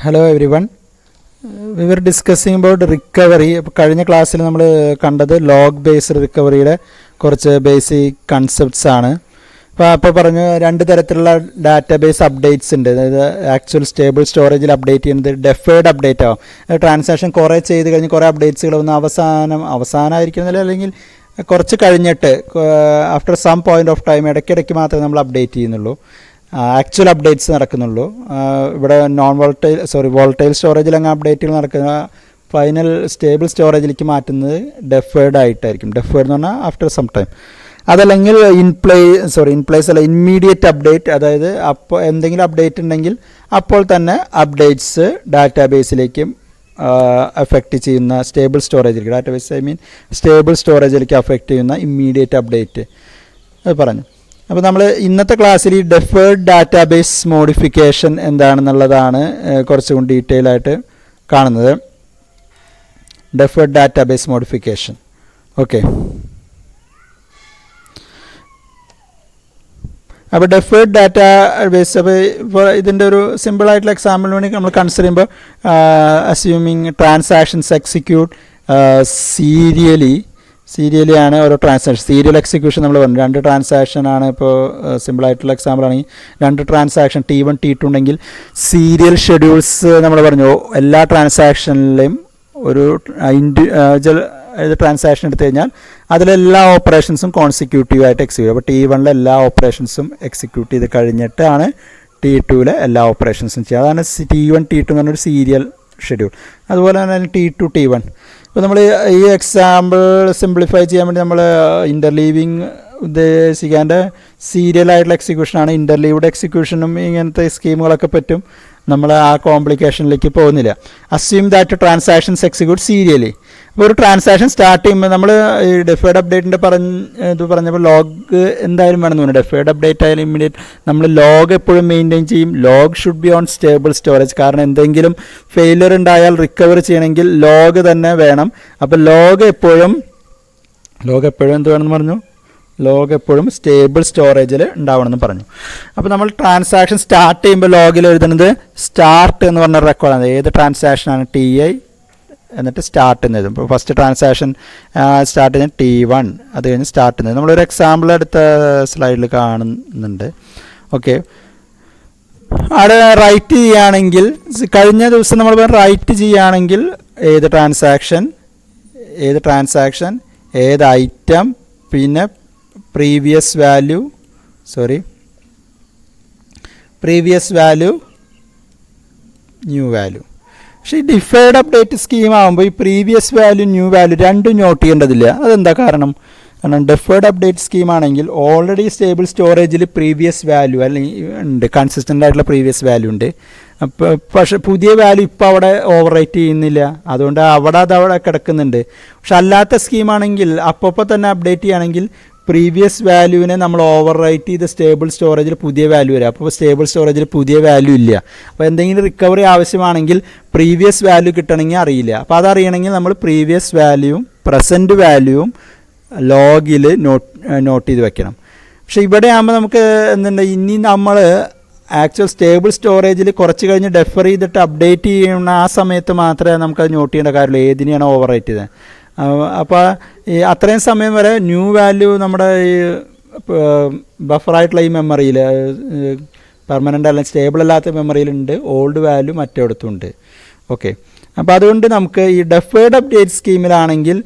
Hello everyone. We were discussing about recovery. കഴിഞ്ഞ ക്ലാസ്സിൽ നമ്മൾ കണ്ടത് ലോഗ് ബേസ്ഡ് റിക്കവറിയുടെ കുറച്ച് ബേസിക് കൺസെപ്റ്റ്സ് ആണ്. അപ്പോൾ പറഞ്ഞു രണ്ട് തരത്തിലുള്ള ഡാറ്റാബേസ് അപ്ഡേറ്റ്സ് ഉണ്ട്. അതായത് ആക്ച്വൽ സ്റ്റേബിൾ സ്റ്റോറേജിൽ അപ്ഡേറ്റ് ചെയ്യുന്നത് ഡെഫേർഡ് അപ്ഡേറ്റ് ആവും. ട്രാൻസാക്ഷൻ കുറേ ചെയ്ത് കഴിഞ്ഞ് കുറേ അപ്ഡേറ്റ്സുകൾ ഒന്ന് അവസാനമായിരിക്കുന്നില്ല, അല്ലെങ്കിൽ കുറച്ച് കഴിഞ്ഞിട്ട് after some point of time ഇടയ്ക്കിടയ്ക്ക് മാത്രമേ നമ്മൾ അപ്ഡേറ്റ് ചെയ്യുന്നുള്ളൂ, ആക്ച്വൽ അപ്ഡേറ്റ്സ് നടക്കുന്നുള്ളൂ. ഇവിടെ വോൾട്ടൈൽ സ്റ്റോറേജിൽ അങ്ങ് അപ്ഡേറ്റുകൾ നടക്കുന്ന ഫൈനൽ സ്റ്റേബിൾ സ്റ്റോറേജിലേക്ക് മാറ്റുന്നത് ഡെഫേർഡ് ആയിട്ടായിരിക്കും. ഡെഫേർഡ് എന്ന് പറഞ്ഞാൽ ആഫ്റ്റർ സം ടൈം. അതല്ലെങ്കിൽ ഇൻപ്ലേസ് അല്ല, ഇമ്മീഡിയറ്റ് അപ്ഡേറ്റ്. അതായത് അപ്പോൾ എന്തെങ്കിലും അപ്ഡേറ്റ് ഉണ്ടെങ്കിൽ അപ്പോൾ തന്നെ അപ്ഡേറ്റ്സ് ഡാറ്റാബേസിലേക്കും അഫക്റ്റ് ചെയ്യുന്ന സ്റ്റേബിൾ സ്റ്റോറേജിലേക്ക്, സ്റ്റേബിൾ സ്റ്റോറേജിലേക്ക് അഫക്റ്റ് ചെയ്യുന്ന ഇമ്മീഡിയറ്റ് അപ്ഡേറ്റ് അത് പറഞ്ഞു. അപ്പോൾ നമ്മൾ ഇന്നത്തെ ക്ലാസ്സിൽ ഈ ഡെഫേർഡ് ഡാറ്റാബേസ് മോഡിഫിക്കേഷൻ എന്താണെന്നുള്ളതാണ് കുറച്ചും കൂടി ഡീറ്റെയിൽ ആയിട്ട് കാണുന്നത്. Deferred database modification. ഓക്കെ, അപ്പോൾ ഡെഫേർഡ് ഡാറ്റാബേസ്, അപ്പോൾ ഇതിൻ്റെ ഒരു സിമ്പിളായിട്ടുള്ള എക്സാമ്പിളിന് വേണ്ടി നമ്മൾ കൺസിഡർ ചെയ്യുമ്പോൾ അസ്യൂമിങ് ട്രാൻസാക്ഷൻസ് എക്സിക്യൂട്ട് സീരിയലി ആണ് ഓരോ ട്രാൻസാക്ഷൻ. സീരിയൽ എക്സിക്യൂഷൻ നമ്മൾ പറഞ്ഞു, രണ്ട് ട്രാൻസാക്ഷൻ ആണ്. ഇപ്പോൾ സിമ്പിളായിട്ടുള്ള എക്സാമ്പിൾ ആണെങ്കിൽ രണ്ട് ട്രാൻസാക്ഷൻ T1 T2 ഉണ്ടെങ്കിൽ സീരിയൽ ഷെഡ്യൂൾസ് നമ്മൾ പറഞ്ഞു. എല്ലാ ട്രാൻസാക്ഷനിലെയും ഒരു ട്രാൻസാക്ഷൻ എടുത്തു കഴിഞ്ഞാൽ അതിലെല്ലാ ഓപ്പറേഷൻസും കോൺസിക്യൂട്ടീവായിട്ട് എക്സിക്യൂട്ട്. അപ്പോൾ T1 എല്ലാ ഓപ്പറേഷൻസും എക്സിക്യൂട്ട് ചെയ്ത് കഴിഞ്ഞിട്ടാണ് T2 എല്ലാ ഓപ്പറേഷൻസും ചെയ്യുക. അതാണ് T1 T2 എന്ന് പറഞ്ഞൊരു സീരിയൽ ഷെഡ്യൂൾ. അതുപോലെ തന്നെ T2 T1. അപ്പോൾ നമ്മൾ ഈ എക്സാമ്പിൾ സിംപ്ലിഫൈ ചെയ്യാൻ വേണ്ടി നമ്മൾ ഇൻ്റർലീവിങ് ഉദ്ദേശിക്കാണ്ട് സീരിയലായിട്ടുള്ള എക്സിക്യൂഷനാണ്. ഇൻ്റർലീവ്ഡ് എക്സിക്യൂഷനും ഇങ്ങനത്തെ സ്കീമുകളൊക്കെ പറ്റും. നമ്മൾ ആ കോംപ്ലിക്കേഷനിലേക്ക് പോകുന്നില്ല. Assume that transactions execute സീരിയലി. അപ്പോൾ ഒരു ട്രാൻസാക്ഷൻ സ്റ്റാർട്ട് ചെയ്യുമ്പോൾ നമ്മൾ ഈ ഡെഫേർഡ് അപ്ഡേറ്റിൻ്റെ പറഞ്ഞപ്പോൾ ലോഗ് എന്തായാലും വേണമെന്ന് പറഞ്ഞു. ഡെഫേർഡ് അപ്ഡേറ്റ് ആയാലും ഇമ്മീഡിയറ്റ് നമ്മൾ ലോഗ് എപ്പോഴും മെയിൻറ്റെയിൻ ചെയ്യും. Log should be on stable storage. കാരണം എന്തെങ്കിലും ഫെയിലിയർ ഉണ്ടായാൽ റിക്കവർ ചെയ്യണമെങ്കിൽ ലോഗ് തന്നെ വേണം. അപ്പോൾ ലോഗ് എപ്പോഴും എന്ത് വേണമെന്ന് പറഞ്ഞു? ലോഗ് എപ്പോഴും സ്റ്റേബിൾ സ്റ്റോറേജിൽ ഉണ്ടാവണമെന്ന് പറഞ്ഞു. അപ്പോൾ നമ്മൾ ട്രാൻസാക്ഷൻ സ്റ്റാർട്ട് ചെയ്യുമ്പോൾ ലോഗിൽ എഴുതുന്നത് സ്റ്റാർട്ട് എന്ന് പറഞ്ഞ റെക്കോർഡാണ്. ഏത് ട്രാൻസാക്ഷനാണ് TI എന്നിട്ട് സ്റ്റാർട്ട് എന്ന് എഴുതും. ഇപ്പോൾ ഫസ്റ്റ് ട്രാൻസാക്ഷൻ സ്റ്റാർട്ട് ചെയ്യുന്നത് T1, അത് കഴിഞ്ഞ് സ്റ്റാർട്ട് ചെയ്യുന്നത്. നമ്മളൊരു എക്സാമ്പിൾ അടുത്ത സ്ലൈഡിൽ കാണുന്നുണ്ട്. ഓക്കെ, അവിടെ റൈറ്റ് ചെയ്യുകയാണെങ്കിൽ, കഴിഞ്ഞ ദിവസം നമ്മൾ റൈറ്റ് ചെയ്യുകയാണെങ്കിൽ ഏത് ട്രാൻസാക്ഷൻ, ഏത് ഐറ്റം, പിന്നെ പ്രീവിയസ് വാല്യൂ, ന്യൂ വാല്യൂ. പക്ഷേ ഈ ഡിഫേർഡ് അപ്ഡേറ്റ് സ്കീം ആകുമ്പോൾ ഈ പ്രീവിയസ് വാല്യൂ ന്യൂ വാല്യൂ രണ്ടും നോട്ട് ചെയ്യേണ്ടതില്ല. അതെന്താ കാരണം? ഡെഫേർഡ് അപ്ഡേറ്റ് സ്കീം ആണെങ്കിൽ ഓൾറെഡി സ്റ്റേബിൾ സ്റ്റോറേജിൽ പ്രീവിയസ് വാല്യൂ അല്ലെങ്കിൽ ഉണ്ട്, കൺസിസ്റ്റൻ്റ് ആയിട്ടുള്ള പ്രീവിയസ് വാല്യൂ ഉണ്ട്. അപ്പോൾ പക്ഷേ പുതിയ വാല്യൂ ഇപ്പോൾ അവിടെ ഓവർ റൈറ്റ് ചെയ്യുന്നില്ല, അതുകൊണ്ട് അതവിടെ കിടക്കുന്നുണ്ട്. പക്ഷെ അല്ലാത്ത സ്കീമാണെങ്കിൽ അപ്പോൾ തന്നെ അപ്ഡേറ്റ് ചെയ്യുകയാണെങ്കിൽ പ്രീവിയസ് വാല്യൂവിനെ നമ്മൾ ഓവർ റൈറ്റ് ചെയ്ത് സ്റ്റേബിൾ സ്റ്റോറേജിൽ പുതിയ വാല്യൂ വരും. അപ്പോൾ സ്റ്റേബിൾ സ്റ്റോറേജിൽ പുതിയ വാല്യൂ ഇല്ല. അപ്പോൾ എന്തെങ്കിലും റിക്കവറി ആവശ്യമാണെങ്കിൽ പ്രീവിയസ് വാല്യൂ കിട്ടണമെങ്കിൽ അറിയില്ല. അപ്പോൾ അതറിയണമെങ്കിൽ നമ്മൾ പ്രീവിയസ് വാല്യൂവും പ്രസൻറ്റ് വാല്യൂവും ലോഗിൽ നോട്ട് ചെയ്ത് വെക്കണം. പക്ഷേ ഇവിടെ ആകുമ്പോൾ നമുക്ക് എന്തുണ്ട്, ഇനി നമ്മൾ ആക്ച്വൽ സ്റ്റേബിൾ സ്റ്റോറേജിൽ കുറച്ച് കഴിഞ്ഞ് ഡെഫർ ചെയ്തിട്ട് അപ്ഡേറ്റ് ചെയ്യുന്ന ആ സമയത്ത് മാത്രമേ നമുക്കത് നോട്ട് ചെയ്യേണ്ട കാര്യമുള്ളൂ, ഏതിനെയാണ് ഓവർ റൈറ്റ് ചെയ്തത്. അപ്പോൾ ഈ അത്രയും സമയം വരെ ന്യൂ വാല്യൂ നമ്മുടെ ഈ ബഫറായിട്ടുള്ള ഈ മെമ്മറിയിൽ, പെർമനൻ്റ് അല്ലെങ്കിൽ സ്റ്റേബിൾ അല്ലാത്ത മെമ്മറിയിലുണ്ട്, ഓൾഡ് വാല്യൂ മറ്റേടത്തുണ്ട്. ഓക്കെ, അപ്പോൾ അതുകൊണ്ട് നമുക്ക് ഈ ഡെഫേർഡ് അപ്ഡേറ്റ് സ്കീമിലാണെങ്കിൽ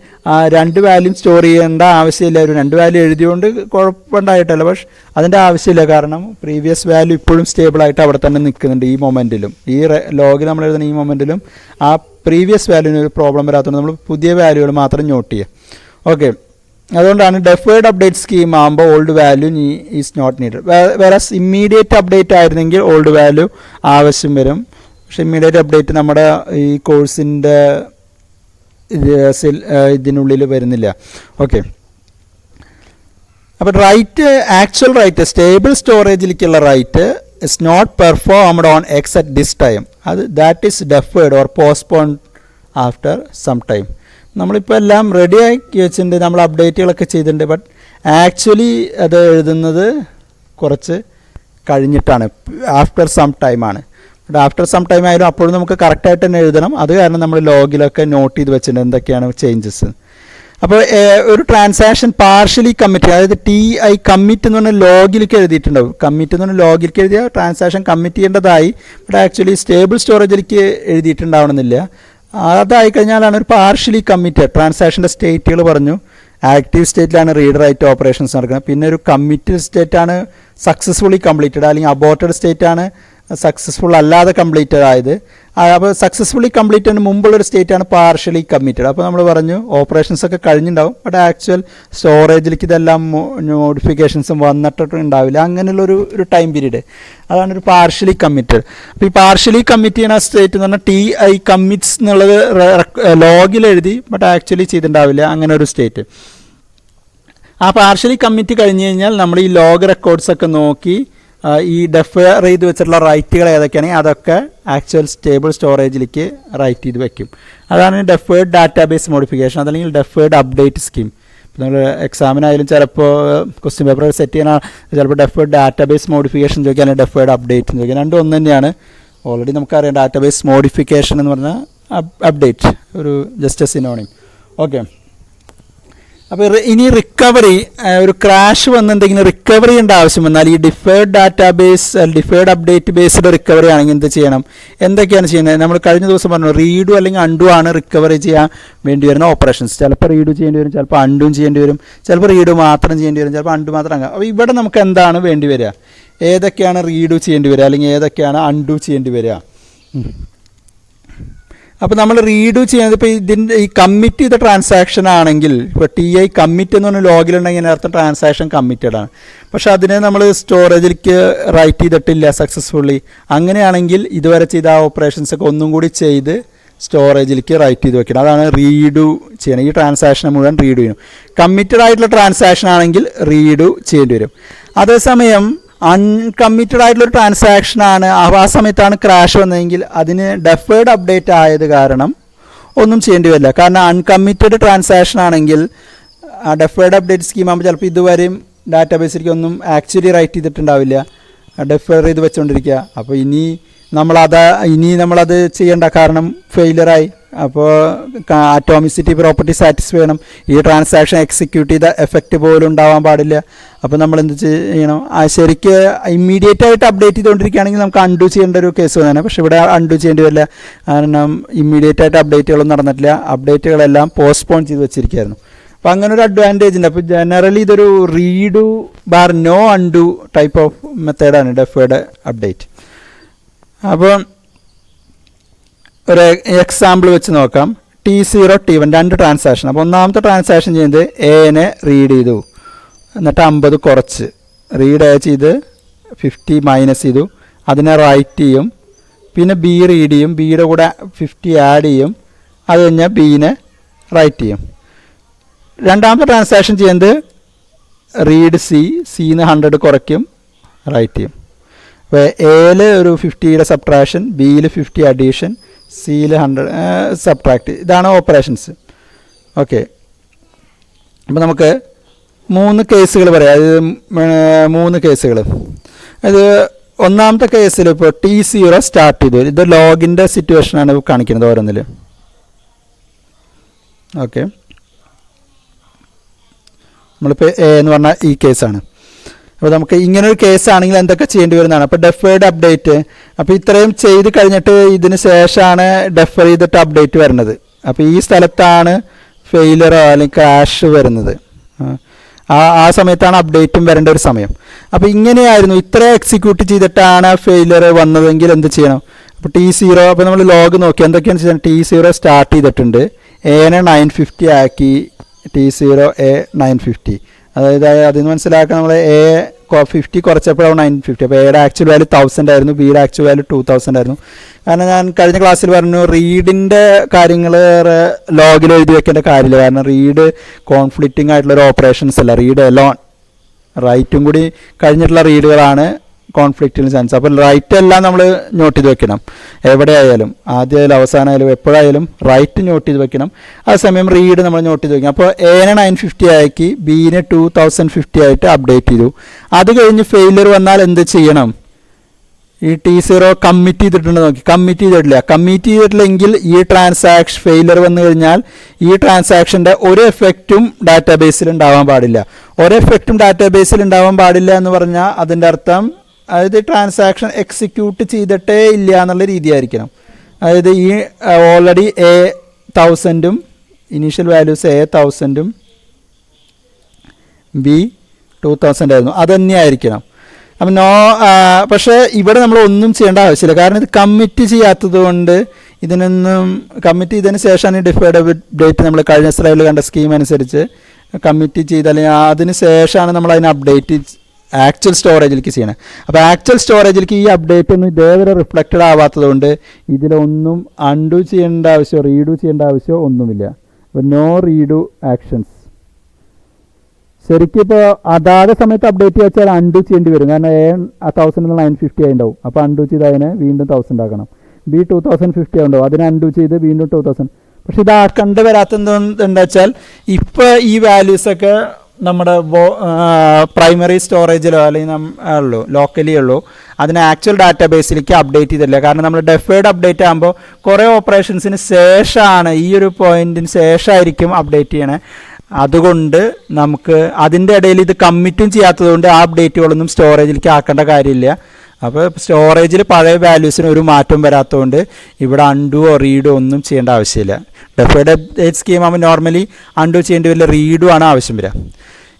രണ്ട് വാല്യൂം സ്റ്റോർ ചെയ്യേണ്ട ആവശ്യമില്ല. ഒരു രണ്ട് വാല്യൂ എഴുതിയോണ്ട് കുഴപ്പമുണ്ടായിട്ടല്ല, പക്ഷെ അതിൻ്റെ ആവശ്യമില്ല. കാരണം പ്രീവിയസ് വാല്യൂ ഇപ്പോഴും സ്റ്റേബിളായിട്ട് അവിടെ തന്നെ നിൽക്കുന്നുണ്ട്. ഈ മൊമെൻറ്റിലും ഈ ലോഗിൽ നമ്മൾ എഴുതുന്ന ഈ മൊമെൻറ്റിലും ആ പ്രീവിയസ് വാല്യൂവിന് ഒരു പ്രോബ്ലം വരാത്തതുകൊണ്ട് നമ്മൾ പുതിയ വാല്യൂകൾ മാത്രം നോട്ട് ചെയ്യുക. ഓക്കെ, അതുകൊണ്ടാണ് ഡെഫേർഡ് അപ്ഡേറ്റ് സ്കീം ആകുമ്പോൾ old value is not needed. വേറെ ഇമ്മീഡിയറ്റ് അപ്ഡേറ്റ് ആയിരുന്നെങ്കിൽ ഓൾഡ് വാല്യൂ ആവശ്യം വരും. പക്ഷേ ഇമ്മീഡിയറ്റ് അപ്ഡേറ്റ് നമ്മുടെ ഈ കോഴ്സിൻ്റെ ഇതിനുള്ളിൽ വരുന്നില്ല. ഓക്കെ, അപ്പോൾ ആക്ച്വൽ റൈറ്റ് സ്റ്റേബിൾ സ്റ്റോറേജിലേക്കുള്ള write is not performed on X at this time. That is deferred or postponed after some time. നമ്മളിപ്പോൾ എല്ലാം റെഡി ആക്കി വെച്ചിട്ടുണ്ട്, നമ്മൾ അപ്ഡേറ്റുകളൊക്കെ ചെയ്തിട്ടുണ്ട്. ബട്ട് ആക്ച്വലി അത് എഴുതുന്നത് കുറച്ച് കഴിഞ്ഞിട്ടാണ്, ആഫ്റ്റർ സം ടൈമാണ്. ആഫ്റ്റർ സം ടൈം ആയാലും അപ്പോഴും നമുക്ക് കറക്റ്റായിട്ട് തന്നെ എഴുതണം. അത് കാരണം നമ്മൾ ലോഗിലൊക്കെ നോട്ട് ചെയ്ത് വെച്ചിട്ടുണ്ട് എന്തൊക്കെയാണ് ചേഞ്ചസ്. അപ്പോൾ ഒരു ട്രാൻസാക്ഷൻ പാർഷ്യലി കമ്മിറ്റ്, അതായത് TI കമ്മിറ്റ് എന്ന് പറഞ്ഞാൽ ലോഗിലേക്ക് എഴുതിയിട്ടുണ്ടാവും. കമ്മിറ്റ് എന്ന് പറഞ്ഞാൽ ലോഗിലേക്ക് എഴുതിയ ട്രാൻസാക്ഷൻ കമ്മിറ്റ് ചെയ്യേണ്ടതായി, ബട്ട് ആക്ച്വലി സ്റ്റേബിൾ സ്റ്റോറേജിലേക്ക് എഴുതിയിട്ടുണ്ടാവണമെന്നില്ല. അതായി കഴിഞ്ഞാലാണ് ഒരു പാർഷ്യലി കമ്മിറ്റഡ്. ട്രാൻസാക്ഷൻ്റെ സ്റ്റേറ്റുകൾ പറഞ്ഞു. ആക്റ്റീവ് സ്റ്റേറ്റിലാണ് റീഡ് റൈറ്റ് ഓപ്പറേഷൻസ് നടക്കുന്നത്. പിന്നെ ഒരു കമ്മിറ്റഡ് സ്റ്റേറ്റാണ് സക്സസ്ഫുള്ളി കംപ്ലീറ്റഡ്, അല്ലെങ്കിൽ അബോർട്ടഡ് സ്റ്റേറ്റാണ് സക്സസ്ഫുൾ അല്ലാതെ കംപ്ലീറ്റഡ് ആയത്. അപ്പോൾ സക്സസ്ഫുള്ളി കംപ്ലീറ്റഡിന് മുമ്പുള്ളൊരു സ്റ്റേറ്റാണ് പാർഷ്യലി കമ്മിറ്റഡ്. അപ്പോൾ നമ്മൾ പറഞ്ഞു ഓപ്പറേഷൻസ് ഒക്കെ കഴിഞ്ഞിട്ടുണ്ടാവും, ബട്ട് ആക്ച്വൽ സ്റ്റോറേജിലേക്ക് ഇതെല്ലാം മോഡിഫിക്കേഷൻസും വന്നിട്ടുണ്ടാവില്ല. അങ്ങനെയുള്ളൊരു ടൈം പീരീഡ്, അതാണ് ഒരു പാർഷ്യലി കമ്മിറ്റഡ്. അപ്പോൾ ഈ പാർഷ്യലി കമ്മിറ്റ് ചെയ്യുന്ന സ്റ്റേറ്റ് എന്ന് പറഞ്ഞാൽ TI കമ്മിറ്റ്സ് എന്നുള്ളത് ലോഗിൽ എഴുതി, ബട്ട് ആക്ച്വലി ചെയ്തിട്ടുണ്ടാവില്ല, അങ്ങനെ ഒരു സ്റ്റേറ്റ്. ആ പാർഷ്യലി കമ്മിറ്റ് കഴിഞ്ഞ് കഴിഞ്ഞാൽ നമ്മൾ ഈ ലോഗ് റെക്കോർഡ്സൊക്കെ നോക്കി ഈ ഡെഫർ ചെയ്ത് വെച്ചിട്ടുള്ള റൈറ്റുകൾ ഏതൊക്കെയാണെങ്കിൽ അതൊക്കെ ആക്ച്വൽ സ്റ്റേബിൾ സ്റ്റോറേജിലേക്ക് റൈറ്റ് ചെയ്ത് വെക്കും. അതാണ് ഡെഫേർഡ് ഡാറ്റാബേസ് മോഡിഫിക്കേഷൻ, അതല്ലെങ്കിൽ ഡെഫേർഡ് അപ്ഡേറ്റ് സ്കീം. നമ്മൾ എക്സാമിനായാലും ചിലപ്പോൾ ക്വസ്റ്റ്യൻ പേപ്പർ സെറ്റ് ചെയ്യാൻ ചിലപ്പോൾ ഡെഫേർഡ് ഡാറ്റാബേസ് മോഡിഫിക്കേഷൻ ചോദിക്കുക, അല്ലെങ്കിൽ ഡെഫേർഡ് അപ്ഡേറ്റ് ചോദിക്കുക. രണ്ടും ഒന്ന് തന്നെയാണ്. ഓൾറെഡി നമുക്കറിയാം ഡാറ്റാബേസ് മോഡിഫിക്കേഷൻ എന്ന് പറഞ്ഞാൽ അപ്ഡേറ്റ്, ഒരു ജസ്റ്റ് സിനോണിം. ഓക്കെ, അപ്പോൾ ഇനി റിക്കവറി, ഒരു ക്രാഷ് വന്ന് എന്തെങ്കിലും റിക്കവറി ചെയ്യേണ്ട ആവശ്യം വന്നാൽ ഈ deferred database deferred update based recovery ആണെങ്കിൽ എന്ത് ചെയ്യണം, എന്തൊക്കെയാണ് ചെയ്യുന്നത്? നമ്മൾ കഴിഞ്ഞ ദിവസം പറഞ്ഞു റീഡു അല്ലെങ്കിൽ അണ്ടു ആണ് റിക്കവറി ചെയ്യാൻ വേണ്ടി വരുന്ന ഓപ്പറേഷൻസ്. ചിലപ്പോൾ റീഡു ചെയ്യേണ്ടി വരും, ചിലപ്പോൾ അണ്ടും ചെയ്യേണ്ടി വരും, ചിലപ്പോൾ റീഡു മാത്രം ചെയ്യേണ്ടി വരും, ചിലപ്പോൾ അണ്ടു മാത്രം. അപ്പോൾ ഇവിടെ നമുക്ക് എന്താണ് വേണ്ടി വരിക, ഏതൊക്കെയാണ് റീഡു ചെയ്യേണ്ടി വരിക അല്ലെങ്കിൽ ഏതൊക്കെയാണ് അണ്ടു ചെയ്യേണ്ടി വരിക? അപ്പോൾ നമ്മൾ റീഡു ചെയ്യുന്നത് ഇപ്പോൾ ഇതിൻ്റെ ഈ കമ്മിറ്റ് ചെയ്ത ട്രാൻസാക്ഷൻ ആണെങ്കിൽ, ഇപ്പോൾ TI കമ്മിറ്റ് എന്ന് പറഞ്ഞാൽ ലോഗിലുണ്ടെങ്കിൽ അതിനർത്ഥം ട്രാൻസാക്ഷൻ കമ്മിറ്റഡ് ആണ്. പക്ഷേ അതിനെ നമ്മൾ സ്റ്റോറേജിലേക്ക് റൈറ്റ് ചെയ്തിട്ടില്ല സക്സസ്ഫുള്ളി. അങ്ങനെയാണെങ്കിൽ ഇതുവരെ ചെയ്ത ആ ഓപ്പറേഷൻസ് ഒക്കെ ഒന്നും കൂടി ചെയ്ത് സ്റ്റോറേജിലേക്ക് റൈറ്റ് ചെയ്ത് വെക്കണം. അതാണ് റീഡു ചെയ്യണം. ഈ ട്രാൻസാക്ഷനെ മുഴുവൻ റീഡു ചെയ്യണം. കമ്മിറ്റഡ് ആയിട്ടുള്ള ട്രാൻസാക്ഷൻ ആണെങ്കിൽ റീഡു ചെയ്യേണ്ടി വരും. അതേസമയം അൺകമ്മിറ്റഡ് ആയിട്ടുള്ളൊരു ട്രാൻസാക്ഷനാണ്, ആ സമയത്താണ് ക്രാഷ് വന്നതെങ്കിൽ അതിന് ഡെഫേർഡ് അപ്ഡേറ്റ് ആയത് കാരണം ഒന്നും ചെയ്യേണ്ടി വരില്ല. കാരണം അൺകമ്മിറ്റഡ് ട്രാൻസാക്ഷൻ ആണെങ്കിൽ ആ ഡെഫേർഡ് അപ്ഡേറ്റ് സ്കീം ആകുമ്പോൾ ചിലപ്പോൾ ഇതുവരെയും ഡാറ്റാബേസിലേക്ക് ഒന്നും ആക്ച്വലി റൈറ്റ് ചെയ്തിട്ടുണ്ടാവില്ല, ഡെഫേർ ചെയ്ത് വെച്ചുകൊണ്ടിരിക്കുക. അപ്പോൾ ഇനി നമ്മളത് ചെയ്യേണ്ട, കാരണം ഫെയിലറായി. അപ്പോൾ അറ്റോമിസിറ്റി പ്രോപ്പർട്ടി സാറ്റിസ്ഫൈ ചെയ്യണം. ഈ ട്രാൻസാക്ഷൻ എക്സിക്യൂട്ട് ചെയ്ത എഫക്റ്റ് പോലും ഉണ്ടാവാൻ പാടില്ല. അപ്പോൾ നമ്മൾ എന്ത് ചെയ്യണം, ശരിക്ക് ഇമ്മീഡിയറ്റ് ആയിട്ട് അപ്ഡേറ്റ് ചെയ്തുകൊണ്ടിരിക്കുകയാണെങ്കിൽ നമുക്ക് അൺഡു ചെയ്യേണ്ട ഒരു കേസ് വന്നേനെ. പക്ഷേ ഇവിടെ അൺഡു ചെയ്യേണ്ടി വരില്ല, കാരണം ഇമ്മീഡിയറ്റ് ആയിട്ട് അപ്ഡേറ്റുകളൊന്നും നടന്നിട്ടില്ല, അപ്ഡേറ്റുകളെല്ലാം പോസ്റ്റ്പോൺ ചെയ്ത് വെച്ചിരിക്കുകയായിരുന്നു. അപ്പോൾ അങ്ങനെ ഒരു അഡ്വാൻറ്റേജ് ഉണ്ട്. അപ്പോൾ ജനറലി ഇതൊരു redo bar no undo type of മെത്തേഡാണ് ഡെഫേർഡ് അപ്ഡേറ്റ്. അപ്പോൾ ഒരു എക്സാമ്പിൾ വെച്ച് നോക്കാം. T0 T1 രണ്ട് ട്രാൻസാക്ഷൻ. അപ്പോൾ ഒന്നാമത്തെ ട്രാൻസാക്ഷൻ ചെയ്യുന്നത് എനെ റീഡ് ചെയ്തു, എന്നിട്ട് 50 കുറച്ച് റീഡ് ചെയ്ത് 50 മൈനസ് ചെയ്തു, അതിനെ റൈറ്റ് ചെയ്യും. പിന്നെ B റീഡ് ചെയ്യും, ബിയുടെ കൂടെ 50 ആഡ് ചെയ്യും, അത് കഴിഞ്ഞാൽ ബീനെ റൈറ്റ് ചെയ്യും. രണ്ടാമത്തെ ട്രാൻസാക്ഷൻ ചെയ്യുന്നത് റീഡ് സിന്ന് 100 കുറയ്ക്കും, റൈറ്റ് ചെയ്യും. അപ്പോൾ എയിൽ ഒരു 50യുടെ സബ്ട്രാക്ഷൻ, ബിയിൽ 50 അഡീഷൻ, സിയിൽ 100 സബ്ട്രാക്ട്. ഇതാണ് ഓപ്പറേഷൻസ്. ഓക്കെ, അപ്പോൾ നമുക്ക് 3 കേസുകൾ പറയാം. ഇത് 3 കേസുകൾ. അത് ഒന്നാമത്തെ കേസിൽ ഇപ്പോൾ T0 സ്റ്റാർട്ട് ചെയ്തു. ഇത് ലോഗിൻ്റെ സിറ്റുവേഷനാണ് കാണിക്കുന്നത് ഓരോന്നിൽ. ഓക്കെ, നമ്മളിപ്പോൾ എ എന്ന് പറഞ്ഞാൽ ഈ കേസാണ്. അപ്പോൾ നമുക്ക് ഇങ്ങനൊരു കേസാണെങ്കിൽ എന്തൊക്കെ ചെയ്യേണ്ടി വരുന്നതാണ്. അപ്പോൾ ഡെഫേർഡ് അപ്ഡേറ്റ്, അപ്പോൾ ഇത്രയും ചെയ്ത് കഴിഞ്ഞിട്ട് ഇതിന് ശേഷമാണ് ഡെഫർ ചെയ്തിട്ട് അപ്ഡേറ്റ് വരുന്നത്. അപ്പോൾ ഈ സ്ഥലത്താണ് ഫെയിലറോ അല്ലെങ്കിൽ ക്രാഷ് വരുന്നത്. ആ സമയത്താണ് അപ്ഡേറ്റും വരേണ്ട ഒരു സമയം. അപ്പോൾ ഇങ്ങനെയായിരുന്നു, ഇത്ര എക്സിക്യൂട്ട് ചെയ്തിട്ടാണ് ഫെയിലർ വന്നതെങ്കിൽ എന്ത് ചെയ്യണം? അപ്പോൾ T0, അപ്പോൾ നമ്മൾ ലോഗ് നോക്കി എന്തൊക്കെയാണ് ചെയ്യുന്നത്. T0 സ്റ്റാർട്ട് ചെയ്തിട്ടുണ്ട്, എനെ 950 ആക്കി, T0 A 950. അതായത് അതിന് മനസ്സിലാക്കാൻ നമ്മൾ എ 50 കുറച്ചപ്പോഴാണ് 950. അപ്പോൾ എയുടെ ആക്ച്വൽ വാല്യൂ 1000 ആയിരുന്നു, ബിയുടെ ആക്ച്വൽ വാല്യൂ 2000 ആയിരുന്നു. കാരണം ഞാൻ കഴിഞ്ഞ ക്ലാസ്സിൽ പറഞ്ഞു റീഡിൻ്റെ കാര്യങ്ങൾ ലോഗിൽ എഴുതി വെക്കേണ്ട കാര്യമില്ല. കാരണം റീഡ് കോൺഫ്ലിക്റ്റിംഗ് ആയിട്ടുള്ളൊരു ഓപ്പറേഷൻസ് അല്ല, റീഡ് എലോൺ റൈറ്റും കൂടി കഴിഞ്ഞിട്ടുള്ള റീഡുകളാണ് കോൺഫ്ലിക്റ്റിന് ചാൻസ്. അപ്പോൾ റൈറ്റ് എല്ലാം നമ്മൾ നോട്ട് ചെയ്ത് വെക്കണം. എവിടെയായാലും ആദ്യമായാലും അവസാനമായാലും എപ്പോഴായാലും റൈറ്റ് നോട്ട് ചെയ്ത് വെക്കണം. അതേസമയം റീഡ് നമ്മൾ നോട്ട് ചെയ്ത് വെക്കണം. അപ്പോൾ എനെ 950 ആക്കി, ബിനെ 2050 ആയിട്ട് അപ്ഡേറ്റ് ചെയ്തു. അത് കഴിഞ്ഞ് ഫെയിലിയർ വന്നാൽ എന്ത് ചെയ്യണം? ഈ T0 കമ്മിറ്റ് ചെയ്തിട്ടുണ്ട് നോക്കി, കമ്മിറ്റ് ചെയ്തിട്ടില്ല. കമ്മിറ്റ് ചെയ്തിട്ടില്ലെങ്കിൽ ഈ ട്രാൻസാക്ഷൻ ഫെയിലർ വന്നു കഴിഞ്ഞാൽ ഈ ട്രാൻസാക്ഷൻ്റെ ഒരു എഫക്റ്റും ഡാറ്റാബേസിൽ ഉണ്ടാവാൻ പാടില്ല. ഒരു എഫക്റ്റും ഡാറ്റാബേസിൽ ഉണ്ടാവാൻ പാടില്ല എന്ന് പറഞ്ഞാൽ അതിൻ്റെ അർത്ഥം അതായത് ട്രാൻസാക്ഷൻ എക്സിക്യൂട്ട് ചെയ്തിട്ടേ ഇല്ല എന്നുള്ള രീതിയായിരിക്കണം. അതായത് ഈ already A1000 initial values A1000 B2000 ആയിരുന്നു, അത് തന്നെയായിരിക്കണം. അപ്പം പക്ഷേ ഇവിടെ നമ്മൾ ഒന്നും ചെയ്യേണ്ട ആവശ്യമില്ല. കാരണം ഇത് കമ്മിറ്റ് ചെയ്യാത്തത് കൊണ്ട് ഇതിനൊന്നും കമ്മിറ്റ് ചെയ്തതിന് ശേഷമാണ് ഈ ഡിഫേർഡ് അപ്ഡേറ്റ് നമ്മൾ കഴിഞ്ഞ സ്ലൈഡിൽ കണ്ട സ്കീം അനുസരിച്ച് കമ്മിറ്റ് ചെയ്ത് അല്ലെങ്കിൽ അതിന് ശേഷമാണ് നമ്മൾ അതിന് അപ്ഡേറ്റ് ആക്ച്വൽ സ്റ്റോറേജിലേക്ക് ചെയ്യണം. അപ്പോൾ ആക്ച്വൽ സ്റ്റോറേജിലേക്ക് ഈ അപ്ഡേറ്റ് ഒന്നും ഇതേവരെ റിഫ്ലക്റ്റഡ് ആവാത്തത് കൊണ്ട് ഇതിലൊന്നും അൺഡു ചെയ്യേണ്ട ആവശ്യമോ റീഡു ചെയ്യേണ്ട ആവശ്യമോ ഒന്നുമില്ല. അപ്പോൾ നോ റീഡു ആക്ഷൻസ്. ശരിക്കും ഇപ്പോൾ അതാത് സമയത്ത് അപ്ഡേറ്റ് വെച്ചാൽ അൺഡു ചെയ്യേണ്ടി വരും. കാരണം A1000 950 ആയിട്ടുണ്ടാവും. അപ്പോൾ അൺഡു ചെയ്ത് അതിനെ വീണ്ടും 1000 ആക്കണം. B2050 ഉണ്ടാവും, അതിനെ അൺഡു ചെയ്ത് വീണ്ടും 2000. പക്ഷെ ഇത് കണ്ടുവരാത്ത എന്താ വെച്ചാൽ ഇപ്പോൾ ഈ വാല്യൂസൊക്കെ നമ്മുടെ പ്രൈമറി സ്റ്റോറേജിലോ അല്ലെങ്കിൽ ലോക്കലി ഉള്ളൂ, അതിന് ആക്ച്വൽ ഡാറ്റാബേസിലേക്ക് അപ്ഡേറ്റ് ചെയ്തില്ല. കാരണം നമ്മൾ ഡെഫേർഡ് അപ്ഡേറ്റ് ആകുമ്പോൾ കുറേ ഓപ്പറേഷൻസിന് ശേഷമാണ്, ഈ ഒരു പോയിന്റിന് ശേഷമായിരിക്കും അപ്ഡേറ്റ് ചെയ്യണേ. അതുകൊണ്ട് നമുക്ക് അതിൻ്റെ ഇടയിൽ ഇത് കമ്മിറ്റും ചെയ്യാത്തതുകൊണ്ട് ആ അപ്ഡേറ്റുകളൊന്നും സ്റ്റോറേജിലേക്ക് ആക്കേണ്ട കാര്യമില്ല. അപ്പോൾ സ്റ്റോറേജിൽ പഴയ വാല്യൂസിന് ഒരു മാറ്റം വരാത്തതുകൊണ്ട് ഇവിടെ അൺഡുവോ റീഡോ ഒന്നും ചെയ്യേണ്ട ആവശ്യമില്ല. ഡെഫേർഡ് അപ്ഡേറ്റ് സ്കീം ആകുമ്പോൾ നോർമലി അൺഡു ചെയ്യേണ്ടി വരില്ല, റീഡു ആണ് ആവശ്യം വരിക.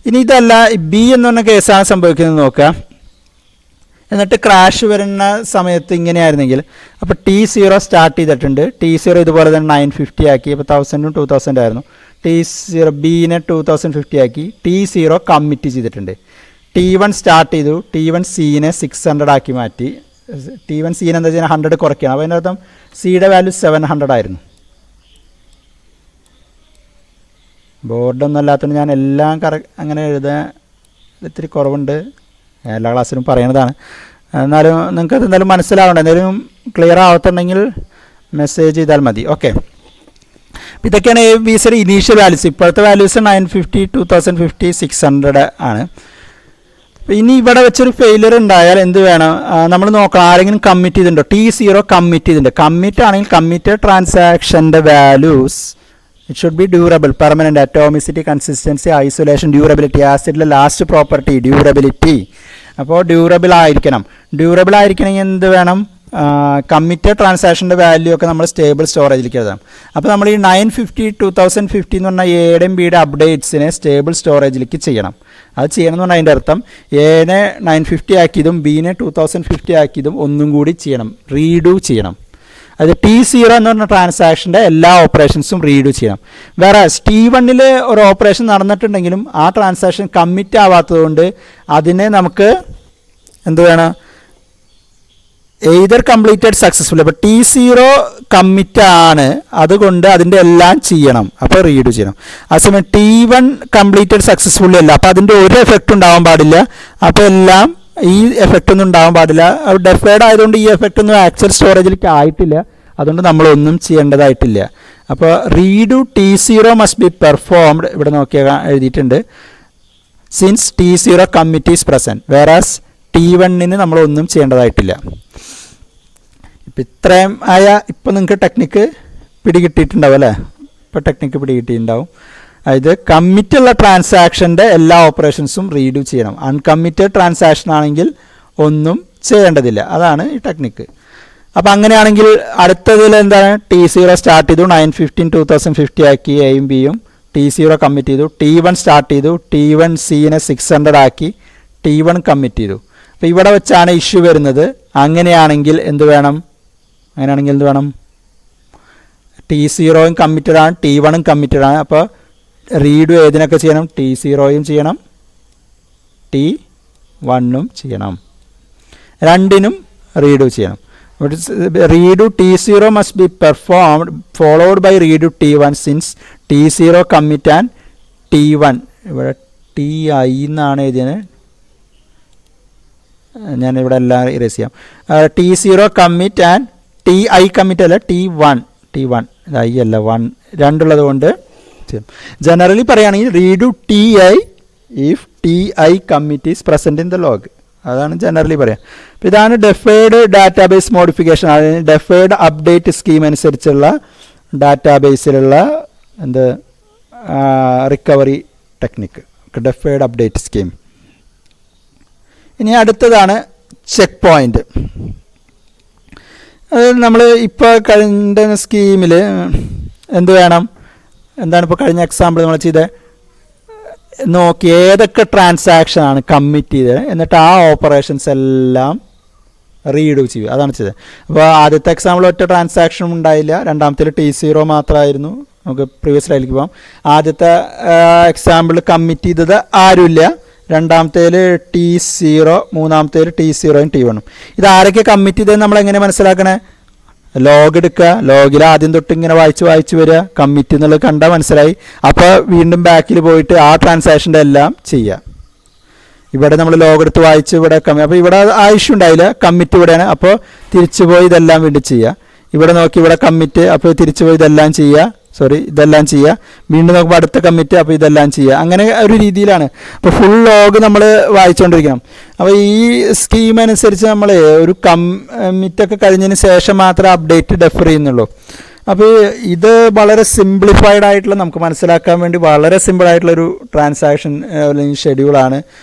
ഇനി ഇതല്ല ബി എന്ന് പറഞ്ഞ കേസാണ് സംഭവിക്കുന്നത് നോക്കുക. എന്നിട്ട് ക്രാഷ് വരുന്ന സമയത്ത് ഇങ്ങനെയായിരുന്നെങ്കിൽ അപ്പോൾ T0 സ്റ്റാർട്ട് ചെയ്തിട്ടുണ്ട്. T0 ഇതുപോലെ തന്നെ 950 ആക്കി. അപ്പോൾ 1000 2000 ആയിരുന്നു. T0 ബീനെ 2050 ആക്കി. T0 കമ്മിറ്റ് ചെയ്തിട്ടുണ്ട്. T1 സ്റ്റാർട്ട് ചെയ്തു. T1 സീനെ 600 ആക്കി മാറ്റി. T1 സീനെ എന്താ വെച്ചാൽ 100 കുറയ്ക്കുകയാണ്. അപ്പോൾ അതിൻ്റെ അർത്ഥം സിയുടെ വാല്യൂ 700 ആയിരുന്നു. ബോർഡൊന്നും അല്ലാത്തതുകൊണ്ട് ഞാൻ എല്ലാം അങ്ങനെ എഴുതാൻ ഇത്തിരി കുറവുണ്ട്. എല്ലാ ക്ലാസ്സിലും പറയണതാണ്. എന്നാലും നിങ്ങൾക്ക് എന്തായാലും മനസ്സിലാവണ്ട. എന്തെങ്കിലും ക്ലിയർ ആവത്തുണ്ടെങ്കിൽ മെസ്സേജ് ചെയ്താൽ മതി. ഓക്കെ, ഇതൊക്കെയാണ് ABCയുടെ ഇനീഷ്യൽ വാല്യൂസ്. ഇപ്പോഴത്തെ വാല്യൂസ് 950 2050 600 ആണ്. ഇനി ഇവിടെ വെച്ചൊരു ഫെയിലിയർ ഉണ്ടായാൽ എന്ത് വേണം നമ്മൾ നോക്കണം. ആരെങ്കിലും കമ്മിറ്റ് ചെയ്തിട്ടുണ്ടോ? T0 കമ്മിറ്റ് ചെയ്തിട്ടുണ്ട്. കമ്മിറ്റ് ആണെങ്കിൽ കമ്മിറ്റഡ് ട്രാൻസാക്ഷൻ്റെ values it should be durable, permanent, atomicity, consistency, isolation, durability. ആസിഡിലെ ലാസ്റ്റ് പ്രോപ്പർട്ടി ഡ്യൂറബിലിറ്റി. അപ്പോൾ ഡ്യൂറബിൾ ആയിരിക്കണം. ഡ്യൂറബിൾ ആയിരിക്കണമെങ്കിൽ എന്ത് വേണം? കമ്മിറ്റഡ് ട്രാൻസാക്ഷൻ്റെ വാല്യൂ ഒക്കെ നമ്മൾ സ്റ്റേബിൾ സ്റ്റോറേജിലേക്ക് എഴുതാം. അപ്പോൾ നമ്മൾ ഈ 950 2050 എന്ന് പറഞ്ഞാൽ എയുടെയും ബിയുടെ അപ്ഡേറ്റ്സിനെ സ്റ്റേബിൾ സ്റ്റോറേജിലേക്ക് ചെയ്യണം. അത് ചെയ്യണം എന്ന് പറഞ്ഞാൽ അതിൻ്റെ അർത്ഥം എനെ 950 ആക്കിയതും ബീനെ 2050 ആക്കിയതും ഒന്നും കൂടി ചെയ്യണം, റീഡു ചെയ്യണം. അത് T0 എന്ന് പറഞ്ഞ ട്രാൻസാക്ഷൻ്റെ എല്ലാ ഓപ്പറേഷൻസും റീഡു ചെയ്യണം. വേറെ T1 ഒരു ഓപ്പറേഷൻ നടന്നിട്ടുണ്ടെങ്കിലും ആ ട്രാൻസാക്ഷൻ കമ്മിറ്റ് ആവാത്തതുകൊണ്ട് അതിനെ നമുക്ക് എന്ത് വേണം? Either completed successful. അപ്പോൾ T0 കമ്മിറ്റ് ആണ്, അതുകൊണ്ട് അതിൻ്റെ എല്ലാം ചെയ്യണം, അപ്പോൾ റീഡു ചെയ്യണം. അതേസമയം T1 കംപ്ലീറ്റഡ് സക്സസ്ഫുള്ളി അല്ല, അപ്പോൾ അതിൻ്റെ ഒരു എഫക്റ്റ് ഉണ്ടാവാൻ പാടില്ല. അപ്പോൾ എല്ലാം ഈ എഫക്റ്റ് ഒന്നും ഉണ്ടാവാൻ പാടില്ല. ഡെഫേർഡ് ആയതുകൊണ്ട് ഈ എഫക്റ്റ് ഒന്നും ആക്ച്വൽ സ്റ്റോറേജിലേക്ക് ആയിട്ടില്ല, അതുകൊണ്ട് നമ്മളൊന്നും ചെയ്യേണ്ടതായിട്ടില്ല. അപ്പോൾ read T0 must be performed. ഇവിടെ നോക്കിയാൽ എഴുതിയിട്ടുണ്ട് since T0 commit is present, വേറാസ് T1 നമ്മളൊന്നും ചെയ്യേണ്ടതായിട്ടില്ല. ഇപ്പം ഇത്രയും ആയ ഇപ്പം നിങ്ങൾക്ക് ടെക്നിക്ക് പിടികിട്ടിയിട്ടുണ്ടാവും അല്ലേ? ഇപ്പോൾ ടെക്നിക്ക് പിടികിട്ടിയിട്ടുണ്ടാവും. അതായത് കമ്മിറ്റുള്ള ട്രാൻസാക്ഷൻ്റെ എല്ലാ ഓപ്പറേഷൻസും റീഡു ചെയ്യണം. അൺകമ്മിറ്റഡ് ട്രാൻസാക്ഷൻ ആണെങ്കിൽ ഒന്നും ചെയ്യേണ്ടതില്ല. അതാണ് ഈ ടെക്നിക്ക്. അപ്പോൾ അങ്ങനെയാണെങ്കിൽ അടുത്തതിൽ എന്താണ്? T0 സ്റ്റാർട്ട് ചെയ്തു, 950 2050 ആക്കി എയും ബിയും. T0 കമ്മിറ്റ് ചെയ്തു. T1 സ്റ്റാർട്ട് ചെയ്തു. T1 സീനെ 600 ആക്കി. T1 കമ്മിറ്റ് ചെയ്തു. അപ്പോൾ ഇവിടെ വെച്ചാണ് ഇഷ്യൂ വരുന്നത്. അങ്ങനെയാണെങ്കിൽ എന്ത് വേണം? T0 കമ്മിറ്റഡ് ആണ്, T1 കമ്മിറ്റഡ് ആണ്. അപ്പോൾ റീഡു ഏതിനൊക്കെ ചെയ്യണം? T0 ചെയ്യണം, T1 ചെയ്യണം, രണ്ടിനും റീഡു ചെയ്യണം. Redo T0 must be performed followed by redo T1 since T0 commit and T1. ഇവിടെ TI എന്നാണ് എഴുതിയത്, ഞാനിവിടെ എല്ലാം ഇറേസ് ചെയ്യാം. T0 commit and TI commit അല്ല, T1 ഐ അല്ല 1 രണ്ടുള്ളത് കൊണ്ട് ജനറലി പറയുകയാണെങ്കിൽ redo TI if TI commit is present in the log. അതാണ് ജനറലി പറയാം. അപ്പോൾ ഇതാണ് ഡെഫേർഡ് ഡാറ്റാബേസ് മോഡിഫിക്കേഷൻ. അതിന് ഡെഫേർഡ് അപ്ഡേറ്റ് സ്കീം അനുസരിച്ചുള്ള ഡാറ്റാബേസിലുള്ള എന്ത് recovery technique, deferred update scheme. ഇനി അടുത്തതാണ് ചെക്ക് പോയിൻ്റ്. അത് നമ്മൾ ഇപ്പോൾ കഴിഞ്ഞ സ്കീമിൽ എന്ത് വേണം, എന്താണ് ഇപ്പോൾ കഴിഞ്ഞ എക്സാമ്പിൾ നമ്മൾ ചെയ്തത്, നോക്കി ഏതൊക്കെ ട്രാൻസാക്ഷനാണ് കമ്മിറ്റ് ചെയ്തത്, എന്നിട്ട് ആ ഓപ്പറേഷൻസ് എല്ലാം റീഡു ചെയ്യും. അതാണ് ചെയ്തത്. അപ്പോൾ ആദ്യത്തെ എക്സാമ്പിൾ ഒറ്റ ട്രാൻസാക്ഷനും ഉണ്ടായില്ല, രണ്ടാമത്തേൽ T0 മാത്രമായിരുന്നു. നമുക്ക് പ്രീവിയസ് സ്ലൈഡിലേക്ക് പോകാം. ആദ്യത്തെ എക്സാമ്പിൾ കമ്മിറ്റ് ചെയ്തത് ആരുമില്ല, രണ്ടാമത്തേൽ T0, മൂന്നാമത്തേൽ T0യും T1ഉം. ഇത് ആരൊക്കെ കമ്മിറ്റ് ചെയ്തത് നമ്മൾ എങ്ങനെ മനസ്സിലാക്കണേ? ലോഗ് എടുക്കുക, ലോഗിൽ ആദ്യം തൊട്ട് ഇങ്ങനെ വായിച്ച് വരിക, കമ്മിറ്റ് എന്നുള്ളത് കണ്ടാൽ മനസ്സിലായി. അപ്പോൾ വീണ്ടും ബാക്കിൽ പോയിട്ട് ആ ട്രാൻസാക്ഷൻ്റെ എല്ലാം ചെയ്യുക. ഇവിടെ നമ്മൾ ലോഗ് എടുത്ത് വായിച്ച് ഇവിടെ അപ്പോൾ ഇവിടെ ആ ഇഷ്യൂ ഉണ്ടായില്ല, കമ്മിറ്റ് ഇവിടെയാണ്. അപ്പോൾ തിരിച്ചു പോയി ഇതെല്ലാം വീണ്ടും ചെയ്യുക. ഇവിടെ നോക്കി ഇവിടെ കമ്മിറ്റ്, അപ്പോൾ തിരിച്ചു പോയി ഇതെല്ലാം ചെയ്യുക, ഇതെല്ലാം ചെയ്യുക. വീണ്ടും നോക്കുമ്പോൾ അടുത്ത കമ്മിറ്റ്, അപ്പോൾ ഇതെല്ലാം ചെയ്യുക. അങ്ങനെ ഒരു രീതിയിലാണ്. അപ്പോൾ ഫുൾ ലോഗ് നമ്മൾ വായിച്ചുകൊണ്ടിരിക്കണം. അപ്പോൾ ഈ സ്കീം അനുസരിച്ച് നമ്മൾ ഒരു കമ്മിറ്റൊക്കെ കഴിഞ്ഞതിന് ശേഷം മാത്രമേ അപ്ഡേറ്റ് ഡെഫർ ചെയ്യുന്നുള്ളൂ. അപ്പോൾ ഇത് വളരെ സിംപ്ലിഫൈഡ് ആയിട്ടുള്ള, നമുക്ക് മനസ്സിലാക്കാൻ വേണ്ടി വളരെ സിമ്പിളായിട്ടുള്ളൊരു ട്രാൻസാക്ഷൻ അല്ലെങ്കിൽ ഷെഡ്യൂളാണ്.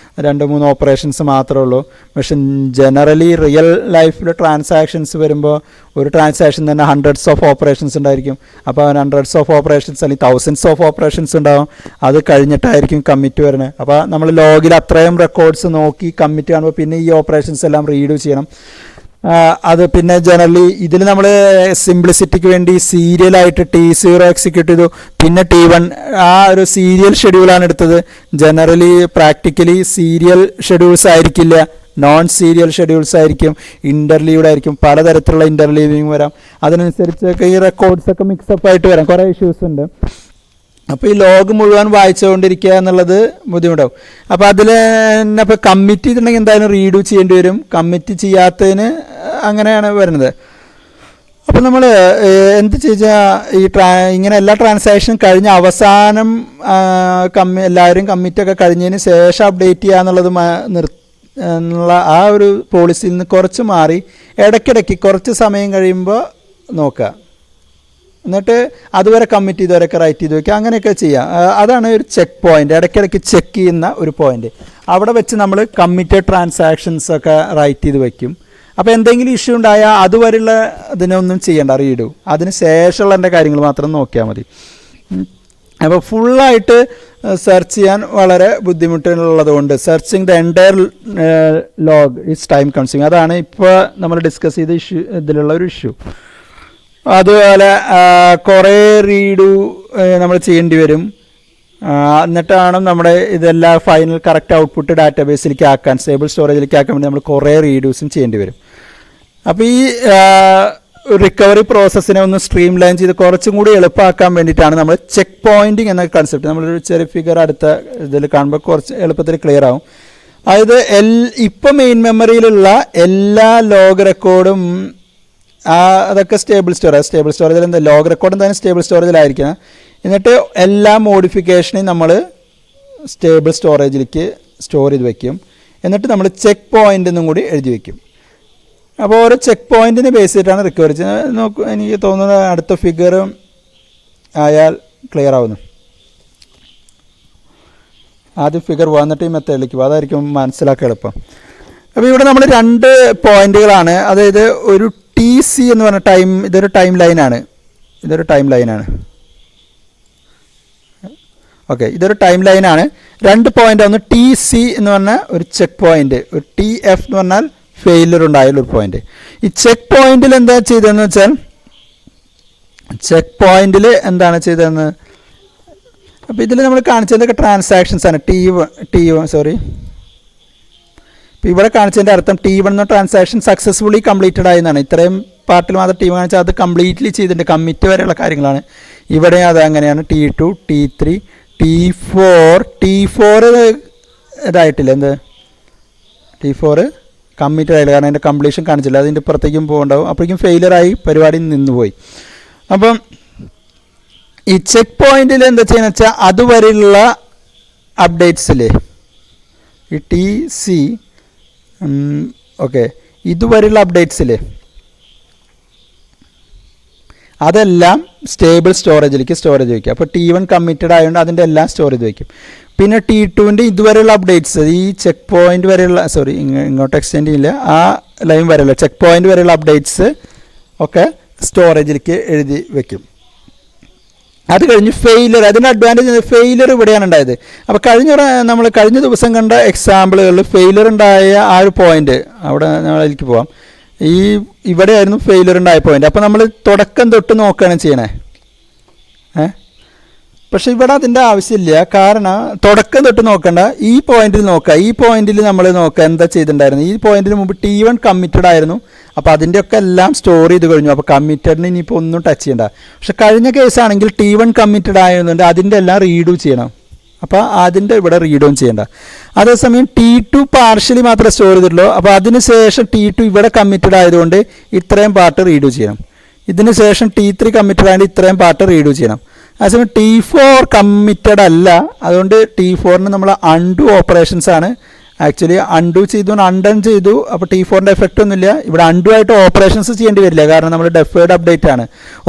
2-3 ഓപ്പറേഷൻസ് മാത്രമേ ഉള്ളൂ. പക്ഷെ ജനറലി റിയൽ ലൈഫിൽ ട്രാൻസാക്ഷൻസ് വരുമ്പോൾ ഒരു ട്രാൻസാക്ഷൻ തന്നെ ഹൺഡ്രഡ്സ് ഓഫ് ഓപ്പറേഷൻസ് ഉണ്ടായിരിക്കും. അപ്പോൾ ഹൺഡ്രഡ്സ് ഓഫ് ഓപ്പറേഷൻസ് അല്ലെങ്കിൽ തൗസൻഡ്സ് ഓഫ് ഓപ്പറേഷൻസ് ഉണ്ടാവും. അത് കഴിഞ്ഞിട്ടായിരിക്കും കമ്മിറ്റ് വരുന്നത്. അപ്പോൾ നമ്മൾ ലോഗിൽ അത്രയും റെക്കോർഡ്സ് നോക്കി കമ്മിറ്റ് കാണുമ്പോൾ പിന്നെ ഈ ഓപ്പറേഷൻസ് എല്ലാം റീഡ് ചെയ്യണം. അത് പിന്നെ ജനറലി ഇതിൽ നമ്മൾ സിംപ്ലിസിറ്റിക്ക് വേണ്ടി സീരിയലായിട്ട് T0 എക്സിക്യൂട്ട് ചെയ്തു, പിന്നെ T1 ആ ഒരു സീരിയൽ ഷെഡ്യൂളാണ് എടുത്തത്. ജനറലി പ്രാക്ടിക്കലി സീരിയൽ ഷെഡ്യൂൾസ് ആയിരിക്കില്ല, നോൺ സീരിയൽ ഷെഡ്യൂൾസ് ആയിരിക്കും, ഇൻ്റർലീവ്ഡ് ആയിരിക്കും. പലതരത്തിലുള്ള ഇൻ്റർലീവിങ് വരാം. അതിനനുസരിച്ചൊക്കെ ഈ റെക്കോർഡ്സൊക്കെ മിക്സപ്പ് ആയിട്ട് വരാം. കുറേ ഇഷ്യൂസ് ഉണ്ട്. അപ്പോൾ ഈ ലോഗ് മുഴുവൻ വായിച്ചുകൊണ്ടിരിക്കുക എന്നുള്ളത് ബുദ്ധിമുട്ടാവും. അപ്പോൾ അതിൽ തന്നെ ഇപ്പോൾ കമ്മിറ്റ് ചെയ്തിട്ടുണ്ടെങ്കിൽ എന്തായാലും റീഡു ചെയ്യേണ്ടി വരും. കമ്മിറ്റ് ചെയ്യാത്തതിന് അങ്ങനെയാണ് വരുന്നത്. അപ്പോൾ നമ്മൾ എന്ത് ചെയ്താൽ ഇങ്ങനെ എല്ലാ ട്രാൻസാക്ഷനും കഴിഞ്ഞ് അവസാനം എല്ലാവരും കമ്മിറ്റൊക്കെ കഴിഞ്ഞതിന് ശേഷം അപ്ഡേറ്റ് ചെയ്യുക എന്നുള്ളത് എന്നുള്ള ആ ഒരു പോളിസിയിൽ നിന്ന് കുറച്ച് മാറി ഇടയ്ക്കിടയ്ക്ക് കുറച്ച് സമയം കഴിയുമ്പോൾ നോക്കുക, എന്നിട്ട് അതുവരെ കമ്മിറ്റ് ചെയ്തവരൊക്കെ റൈറ്റ് ചെയ്ത് വയ്ക്കുക. അങ്ങനെയൊക്കെ ചെയ്യാം. അതാണ് ഒരു ചെക്ക് പോയിൻ്റ്, ഇടയ്ക്കിടയ്ക്ക് ചെക്ക് ചെയ്യുന്ന ഒരു പോയിൻ്റ്. അവിടെ വെച്ച് നമ്മൾ കമ്മിറ്റഡ് ട്രാൻസാക്ഷൻസൊക്കെ റൈറ്റ് ചെയ്ത് വയ്ക്കും. അപ്പോൾ എന്തെങ്കിലും ഇഷ്യൂ ഉണ്ടായാൽ അതുവരെയുള്ള ഇതിനൊന്നും ചെയ്യേണ്ട, റീഡു. അതിന് ശേഷമുള്ള എൻ്റെ കാര്യങ്ങൾ മാത്രം നോക്കിയാൽ മതി. അപ്പോൾ ഫുള്ളായിട്ട് സെർച്ച് ചെയ്യാൻ വളരെ ബുദ്ധിമുട്ടുള്ളതുകൊണ്ട് searching the entire log is time consuming. അതാണ് ഇപ്പോൾ നമ്മൾ ഡിസ്കസ് ചെയ്ത ഇഷ്യൂ, ഇതിലുള്ള ഒരു ഇഷ്യൂ. അതുപോലെ കുറേ റീഡു നമ്മൾ ചെയ്യേണ്ടി വരും. എന്നിട്ടാണ് നമ്മുടെ ഇതെല്ലാം ഫൈനൽ കറക്റ്റ് ഔട്ട്പുട്ട് ഡാറ്റാബേസിലേക്ക് ആക്കാൻ, സ്റ്റേബിൾ സ്റ്റോറേജിലേക്ക് ആക്കാൻ വേണ്ടി നമ്മൾ കുറേ റീഡ്യൂസും ചെയ്യേണ്ടി വരും. അപ്പോൾ ഈ റിക്കവറി പ്രോസസ്സിനെ ഒന്ന് സ്ട്രീം ലൈൻ ചെയ്ത് കുറച്ചും കൂടി എളുപ്പമാക്കാൻ വേണ്ടിയിട്ടാണ് നമ്മൾ ചെക്ക് പോയിൻറ്റിങ് എന്ന കൺസെപ്റ്റ്. നമ്മളൊരു ചെറിയ ഫിഗർ അടുത്ത ഇതിൽ കാണുമ്പോൾ കുറച്ച് എളുപ്പത്തിൽ ക്ലിയർ ആവും. അതായത് ഇപ്പം മെയിൻ മെമ്മറിയിലുള്ള എല്ലാ ലോഗ് റെക്കോർഡും അതൊക്കെ സ്റ്റേബിൾ സ്റ്റോറേജിൽ എന്താ ലോഗ് റെക്കോർഡ് എന്തായാലും സ്റ്റേബിൾ സ്റ്റോറേജിലായിരിക്കണം. എന്നിട്ട് എല്ലാ മോഡിഫിക്കേഷനെയും നമ്മൾ സ്റ്റേബിൾ സ്റ്റോറേജിലേക്ക് സ്റ്റോർ ചെയ്ത് വയ്ക്കും. എന്നിട്ട് നമ്മൾ ചെക്ക് പോയിൻ്റ് എന്നും കൂടി എഴുതി വയ്ക്കും. അപ്പോൾ ഓരോ ചെക്ക് പോയിൻറ്റിനെ ബേസ് ചെയ്തിട്ടാണ് റിക്കവർ ചെയ്യുന്നത്. നോക്കൂ, എനിക്ക് തോന്നുന്നത് അടുത്ത ഫിഗർ ആയാൽ ക്ലിയർ ആവുന്നു. ആദ്യം ഫിഗർ വന്നിട്ട് ഈ മെത്തേഡിലേക്ക് പോകും, അതായിരിക്കും മനസ്സിലാക്കാൻ എളുപ്പം. അപ്പോൾ ഇവിടെ നമ്മൾ 2 പോയിന്റുകളാണ്. അതായത് ഒരു TC എന്ന് പറഞ്ഞ ടൈം, ഇതൊരു ടൈം ലൈനാണ്. ഓക്കെ, ഇതൊരു ടൈം ലൈനാണ്. 2 പോയിൻ്റ്, ഒന്ന് TC എന്ന് പറഞ്ഞാൽ ഒരു ചെക്ക് പോയിൻ്റ്, ഒരു TF എന്ന് പറഞ്ഞാൽ ഫെയിലിയർ ഉണ്ടായുള്ളൊരു പോയിൻ്റ്. ഈ ചെക്ക് പോയിന്റിൽ എന്താ ചെയ്തതെന്ന് വെച്ചാൽ, അപ്പോൾ ഇതിൽ നമ്മൾ കാണിച്ചതൊക്കെ ട്രാൻസാക്ഷൻസ് ആണ്. ഇപ്പോൾ ഇവിടെ കാണിച്ചതിൻ്റെ അർത്ഥം T1 എന്ന ട്രാൻസാക്ഷൻ സക്സസ്ഫുള്ളി കംപ്ലീറ്റഡ് ആയെന്നാണ്. ഇത്രയും പാർട്ടിൽ മാത്രം T1 കാണിച്ചാൽ അത് കംപ്ലീറ്റ്ലി ചെയ്തിട്ടുണ്ട്, കമ്മിറ്റ് വരെയുള്ള കാര്യങ്ങളാണ്. ഇവിടെ അത് അങ്ങനെയാണ്. T2, T3, T4 ഇതായിട്ടില്ല. എന്ത് T4 കമ്മിറ്റഡ് ആയില്ല, കാരണം അതിൻ്റെ കംപ്ലീഷൻ കാണിച്ചില്ല. അതിൻ്റെ പുറത്തേക്കും പോകണ്ടാവും. അപ്പോഴേക്കും ഫെയിലിയറായി, പരിപാടി നിന്നുപോയി. അപ്പം ഈ ചെക്ക് പോയിന്റിൽ എന്താ ചെയ്യുന്നത് വെച്ചാൽ അതുവരെയുള്ള അപ്ഡേറ്റ്സിൽ ഈ TC ഓക്കെ, ഇതുവരെയുള്ള അപ്ഡേറ്റ്സിൽ അതെല്ലാം സ്റ്റേബിൾ സ്റ്റോറേജിലേക്ക് സ്റ്റോറേജ് വയ്ക്കുക. അപ്പോൾ T1 കമ്മിറ്റഡ് ആയതുകൊണ്ട് അതിൻ്റെ എല്ലാം സ്റ്റോറേജ് വയ്ക്കും. പിന്നെ T2ൻ്റെ ഇതുവരെയുള്ള അപ്ഡേറ്റ്സ്, ഈ ചെക്ക് പോയിൻ്റ് വരെയുള്ള, സോറി ഇങ്ങോട്ട് എക്സ്റ്റെൻഡ് ചെയ്യില്ല, ആ ലൈൻ വരെയുള്ള ചെക്ക് പോയിൻ്റ് വരെയുള്ള അപ്ഡേറ്റ്സ് ഒക്കെ സ്റ്റോറേജിലേക്ക് എഴുതി വയ്ക്കും. അത് കഴിഞ്ഞ് ഫെയിലർ, അതിൻ്റെ അഡ്വാൻറ്റേജ് ഫെയിലർ ഇവിടെയാണ് ഉണ്ടായത്. അപ്പോൾ നമ്മൾ കഴിഞ്ഞ ദിവസം കണ്ട എക്സാമ്പിളുകളിൽ ഫെയിലർ ഉണ്ടായ ആ ഒരു പോയിന്റ് അവിടെ അതിലേക്ക് പോവാം. ഇവിടെയായിരുന്നു ഫെയിലർ ഉണ്ടായ പോയിന്റ്. അപ്പോൾ നമ്മൾ തുടക്കം തൊട്ട് നോക്കുകയാണ് ചെയ്യണേ. പക്ഷെ ഇവിടെ അതിൻ്റെ ആവശ്യമില്ല. കാരണം തുടക്കം തൊട്ട് നോക്കണ്ട, ഈ പോയിന്റിൽ നോക്കുക. ഈ പോയിന്റിൽ നമ്മൾ നോക്കുക എന്താ ചെയ്തിട്ടുണ്ടായിരുന്നു. ഈ പോയിന്റിന് മുമ്പ് T1 കമ്മിറ്റഡ് ആയിരുന്നു. അപ്പോൾ അതിൻ്റെയൊക്കെ എല്ലാം സ്റ്റോർ ചെയ്ത് കഴിഞ്ഞു. അപ്പോൾ കമ്മിറ്റഡിന് ഇനിയിപ്പോൾ ഒന്നും ടച്ച് ചെയ്യണ്ട. പക്ഷെ കഴിഞ്ഞ കേസാണെങ്കിൽ T1 കമ്മിറ്റഡ് ആയതുകൊണ്ട് അതിൻ്റെ എല്ലാം റീഡു ചെയ്യണം. അപ്പോൾ അതിൻ്റെ ഇവിടെ റീഡും ചെയ്യേണ്ട. അതേസമയം T2 പാർഷ്യലി മാത്രമേ സ്റ്റോർ ചെയ്തിട്ടുള്ളൂ. അപ്പോൾ അതിന് ശേഷം T2 ഇവിടെ കമ്മിറ്റഡ് ആയതുകൊണ്ട് ഇത്രയും പാർട്ട് റീഡു ചെയ്യണം. ഇതിന് ശേഷം T3 കമ്മിറ്റഡ് ആയതുകൊണ്ട് ഇത്രയും പാർട്ട് റീഡു ചെയ്യണം. അതേസമയം T4 കമ്മിറ്റഡ് അല്ല, അതുകൊണ്ട് T4ന് നമ്മൾ അൺഡു ഓപ്പറേഷൻസ് ആണ്. ആക്ച്വലി അൺഡു ചെയ്തു, അൺഡൺ ചെയ്തു. അപ്പോൾ T4ൻ്റെ എഫക്റ്റ് ഒന്നുമില്ല. ഇവിടെ അൺഡു ആയിട്ട് ഓപ്പറേഷൻസ് ചെയ്യേണ്ടി വരില്ല, കാരണം നമ്മൾ ഡെഫേർഡ് അപ്ഡേറ്റ് ആണ്.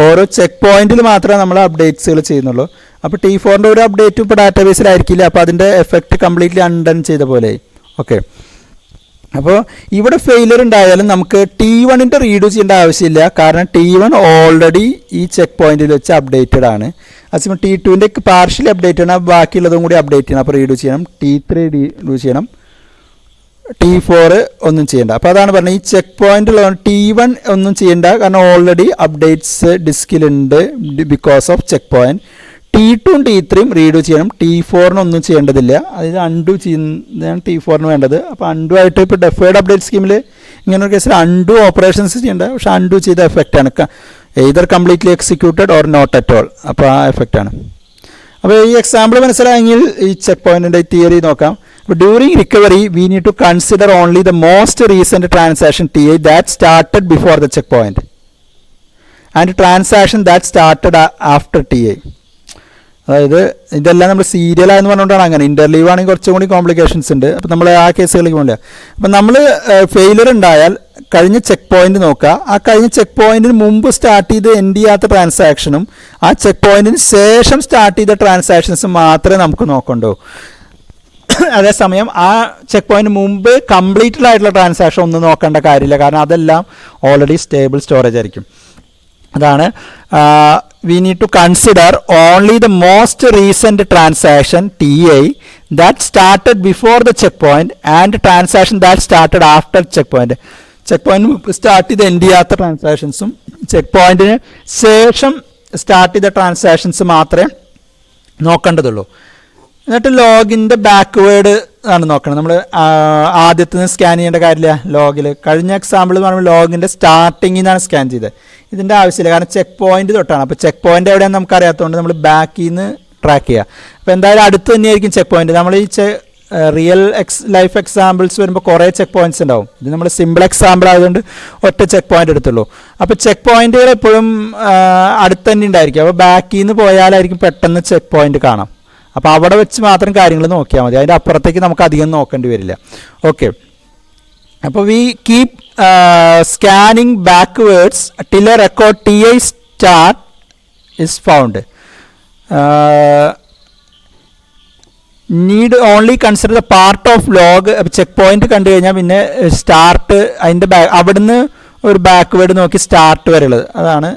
ഓരോ ചെക്ക് പോയിന്റിൽ മാത്രമേ നമ്മൾ അപ്ഡേറ്റ്സുകൾ ചെയ്യുന്നുള്ളൂ. അപ്പോൾ T4ൻ്റെ ഒരു അപ്ഡേറ്റും ഇപ്പോൾ ഡാറ്റാബേസിലായിരിക്കില്ല. അപ്പോൾ അതിൻ്റെ എഫക്റ്റ് കംപ്ലീറ്റ്ലി അൺഡൺ ചെയ്ത പോലെ. ഓക്കെ, അപ്പോൾ ഇവിടെ ഫെയിലിയർ ഉണ്ടായാലും നമുക്ക് T1ൻ്റെ റീഡു ചെയ്യേണ്ട ആവശ്യമില്ല, കാരണം T1 ഓൾറെഡി ഈ ചെക്ക് പോയിന്റിൽ വെച്ച് അപ്ഡേറ്റഡ് ആണ്. അതേസമയം T2ൻ്റെ പാർഷ്യലി അപ്ഡേറ്റ് ആണ്, ബാക്കിയുള്ളതും കൂടി അപ്ഡേറ്റ് ചെയ്യണം. അപ്പോൾ റീഡു ചെയ്യണം. T3 റീഡു ചെയ്യണം. T4 ഒന്നും ചെയ്യേണ്ട. അപ്പോൾ അതാണ് പറഞ്ഞത്, ഈ ചെക്ക് പോയിന്റ് ഉള്ളതുകൊണ്ട് T1 ഒന്നും ചെയ്യേണ്ട, കാരണം ഓൾറെഡി അപ്ഡേറ്റ്സ് ഡിസ്കിലുണ്ട് ബിക്കോസ് ഓഫ് ചെക്ക് പോയിന്റ്. T2ഉം T3യും റീഡു ചെയ്യണം. T4ന് ഒന്നും ചെയ്യേണ്ടതില്ല. അതായത് അൺഡു ചെയ്യുന്നതാണ് T4ന് വേണ്ടത്. അപ്പോൾ അൺഡു ആയിട്ട് ഇപ്പോൾ ഡെഫേർഡ് അപ്ഡേറ്റ് സ്കീമിൽ ഇങ്ങനെ ഒരു കേസിൽ അൺഡു ഓപ്പറേഷൻസ് ചെയ്യേണ്ട, പക്ഷേ അൺഡു ചെയ്ത എഫക്റ്റാണ്. Either completely executed or not at all. അപ്പോൾ ആ എഫക്റ്റാണ്. അപ്പോൾ ഈ എക്സാമ്പിൾ മനസ്സിലായെങ്കിൽ ഈ ചെക്ക് പോയിന്റിൻ്റെ തിയറി നോക്കാം. During recovery, we need to consider only the most recent transaction TI that started before the checkpoint and transaction that started after TI. അതായത് ഇതെല്ലാം നമ്മൾ സീരിയലായെന്ന് പറഞ്ഞുകൊണ്ടാണ് അങ്ങനെ. ഇൻ്റർലീവ് ആണെങ്കിൽ കുറച്ചും കൂടി കോംപ്ലിക്കേഷൻസ് ഉണ്ട്. അപ്പോൾ നമ്മൾ ആ കേസുകളിലേക്ക് പോകില്ല. അപ്പം നമ്മൾ ഫെയിലിയർ ഉണ്ടായാൽ കഴിഞ്ഞ ചെക്ക് പോയിന്റ് നോക്കുക. ആ കഴിഞ്ഞ ചെക്ക് പോയിന്റിന് മുമ്പ് സ്റ്റാർട്ട് ചെയ്ത് എൻഡ് ചെയ്യാത്ത ട്രാൻസാക്ഷനും ആ ചെക്ക് പോയിന്റിന് ശേഷം സ്റ്റാർട്ട് ചെയ്ത ട്രാൻസാക്ഷൻസും മാത്രമേ നമുക്ക് നോക്കണ്ടൂ. അതേസമയം ആ ചെക്ക് പോയിന്റ് മുമ്പ് കംപ്ലീറ്റഡ് ആയിട്ടുള്ള ട്രാൻസാക്ഷൻ ഒന്നും നോക്കേണ്ട കാര്യമില്ല, കാരണം അതെല്ലാം ഓൾറെഡി സ്റ്റേബിൾ സ്റ്റോറേജ് ആയിരിക്കും. അതാണ് we need to consider only the most recent transaction TI that started before the checkpoint and transaction that started after checkpoint. Check point start ചെയ്ത് എൻഡ് ചെയ്യാത്ത ട്രാൻസാക്ഷൻസും ചെക്ക് പോയിന്റിന് ശേഷം സ്റ്റാർട്ട് ചെയ്ത ട്രാൻസാക്ഷൻസ് മാത്രമേ നോക്കേണ്ടതുള്ളൂ. എന്നിട്ട് ലോഗിൻ്റെ backward ആണ് നോക്കണം. നമ്മൾ ആദ്യത്തിൽ നിന്ന് സ്കാൻ ചെയ്യേണ്ട കാര്യമില്ല. ലോഗിൽ കഴിഞ്ഞ എക്സാമ്പിൾ എന്ന് പറയുമ്പോൾ ലോഗിൻ്റെ സ്റ്റാർട്ടിങ്ങിൽ നിന്നാണ് സ്കാൻ ചെയ്തത്. ഇതിൻ്റെ ആവശ്യമില്ല, കാരണം ചെക്ക് പോയിന്റ് തൊട്ടാണ്. അപ്പോൾ ചെക്ക് പോയിന്റ് എവിടെയാണെന്ന് നമുക്ക് അറിയാത്തതുകൊണ്ട് നമ്മൾ ബാക്കിൽ നിന്ന് ട്രാക്ക് ചെയ്യുക. അപ്പോൾ എന്തായാലും അടുത്ത് തന്നെയായിരിക്കും ചെക്ക് പോയിന്റ്. നമ്മൾ ഈ റിയൽ ലൈഫ് എക്സാമ്പിൾസ് വരുമ്പോൾ കുറേ ചെക്ക് പോയിന്റ്സ് ഉണ്ടാവും. ഇത് നമ്മൾ സിമ്പിൾ എക്സാമ്പിൾ ആയതുകൊണ്ട് ഒറ്റ ചെക്ക് പോയിന്റ് എടുത്തുള്ളൂ. അപ്പോൾ ചെക്ക് പോയിന്റുകൾ എപ്പോഴും അടുത്ത് തന്നെ ഉണ്ടായിരിക്കും. അപ്പോൾ ബാക്കിൽ നിന്ന് പോയാലായിരിക്കും പെട്ടെന്ന് ചെക്ക് പോയിന്റ് കാണാം. അപ്പോൾ അവിടെ വെച്ച് മാത്രം കാര്യങ്ങൾ നോക്കിയാൽ മതി. അതിൻ്റെ അപ്പുറത്തേക്ക് നമുക്ക് അധികം നോക്കേണ്ടി വരില്ല. ഓക്കെ, അപ്പോൾ we keep scanning backwards till A record TI start is found. Need only consider the part of log. Check point കണ്ടു കഴിഞ്ഞാൽ പിന്നെ സ്റ്റാർട്ട് അതിൻ്റെ അവിടുന്ന് ഒരു ബാക്ക്വേർഡ് നോക്കി സ്റ്റാർട്ട് വരെയുള്ളത്. അതാണ്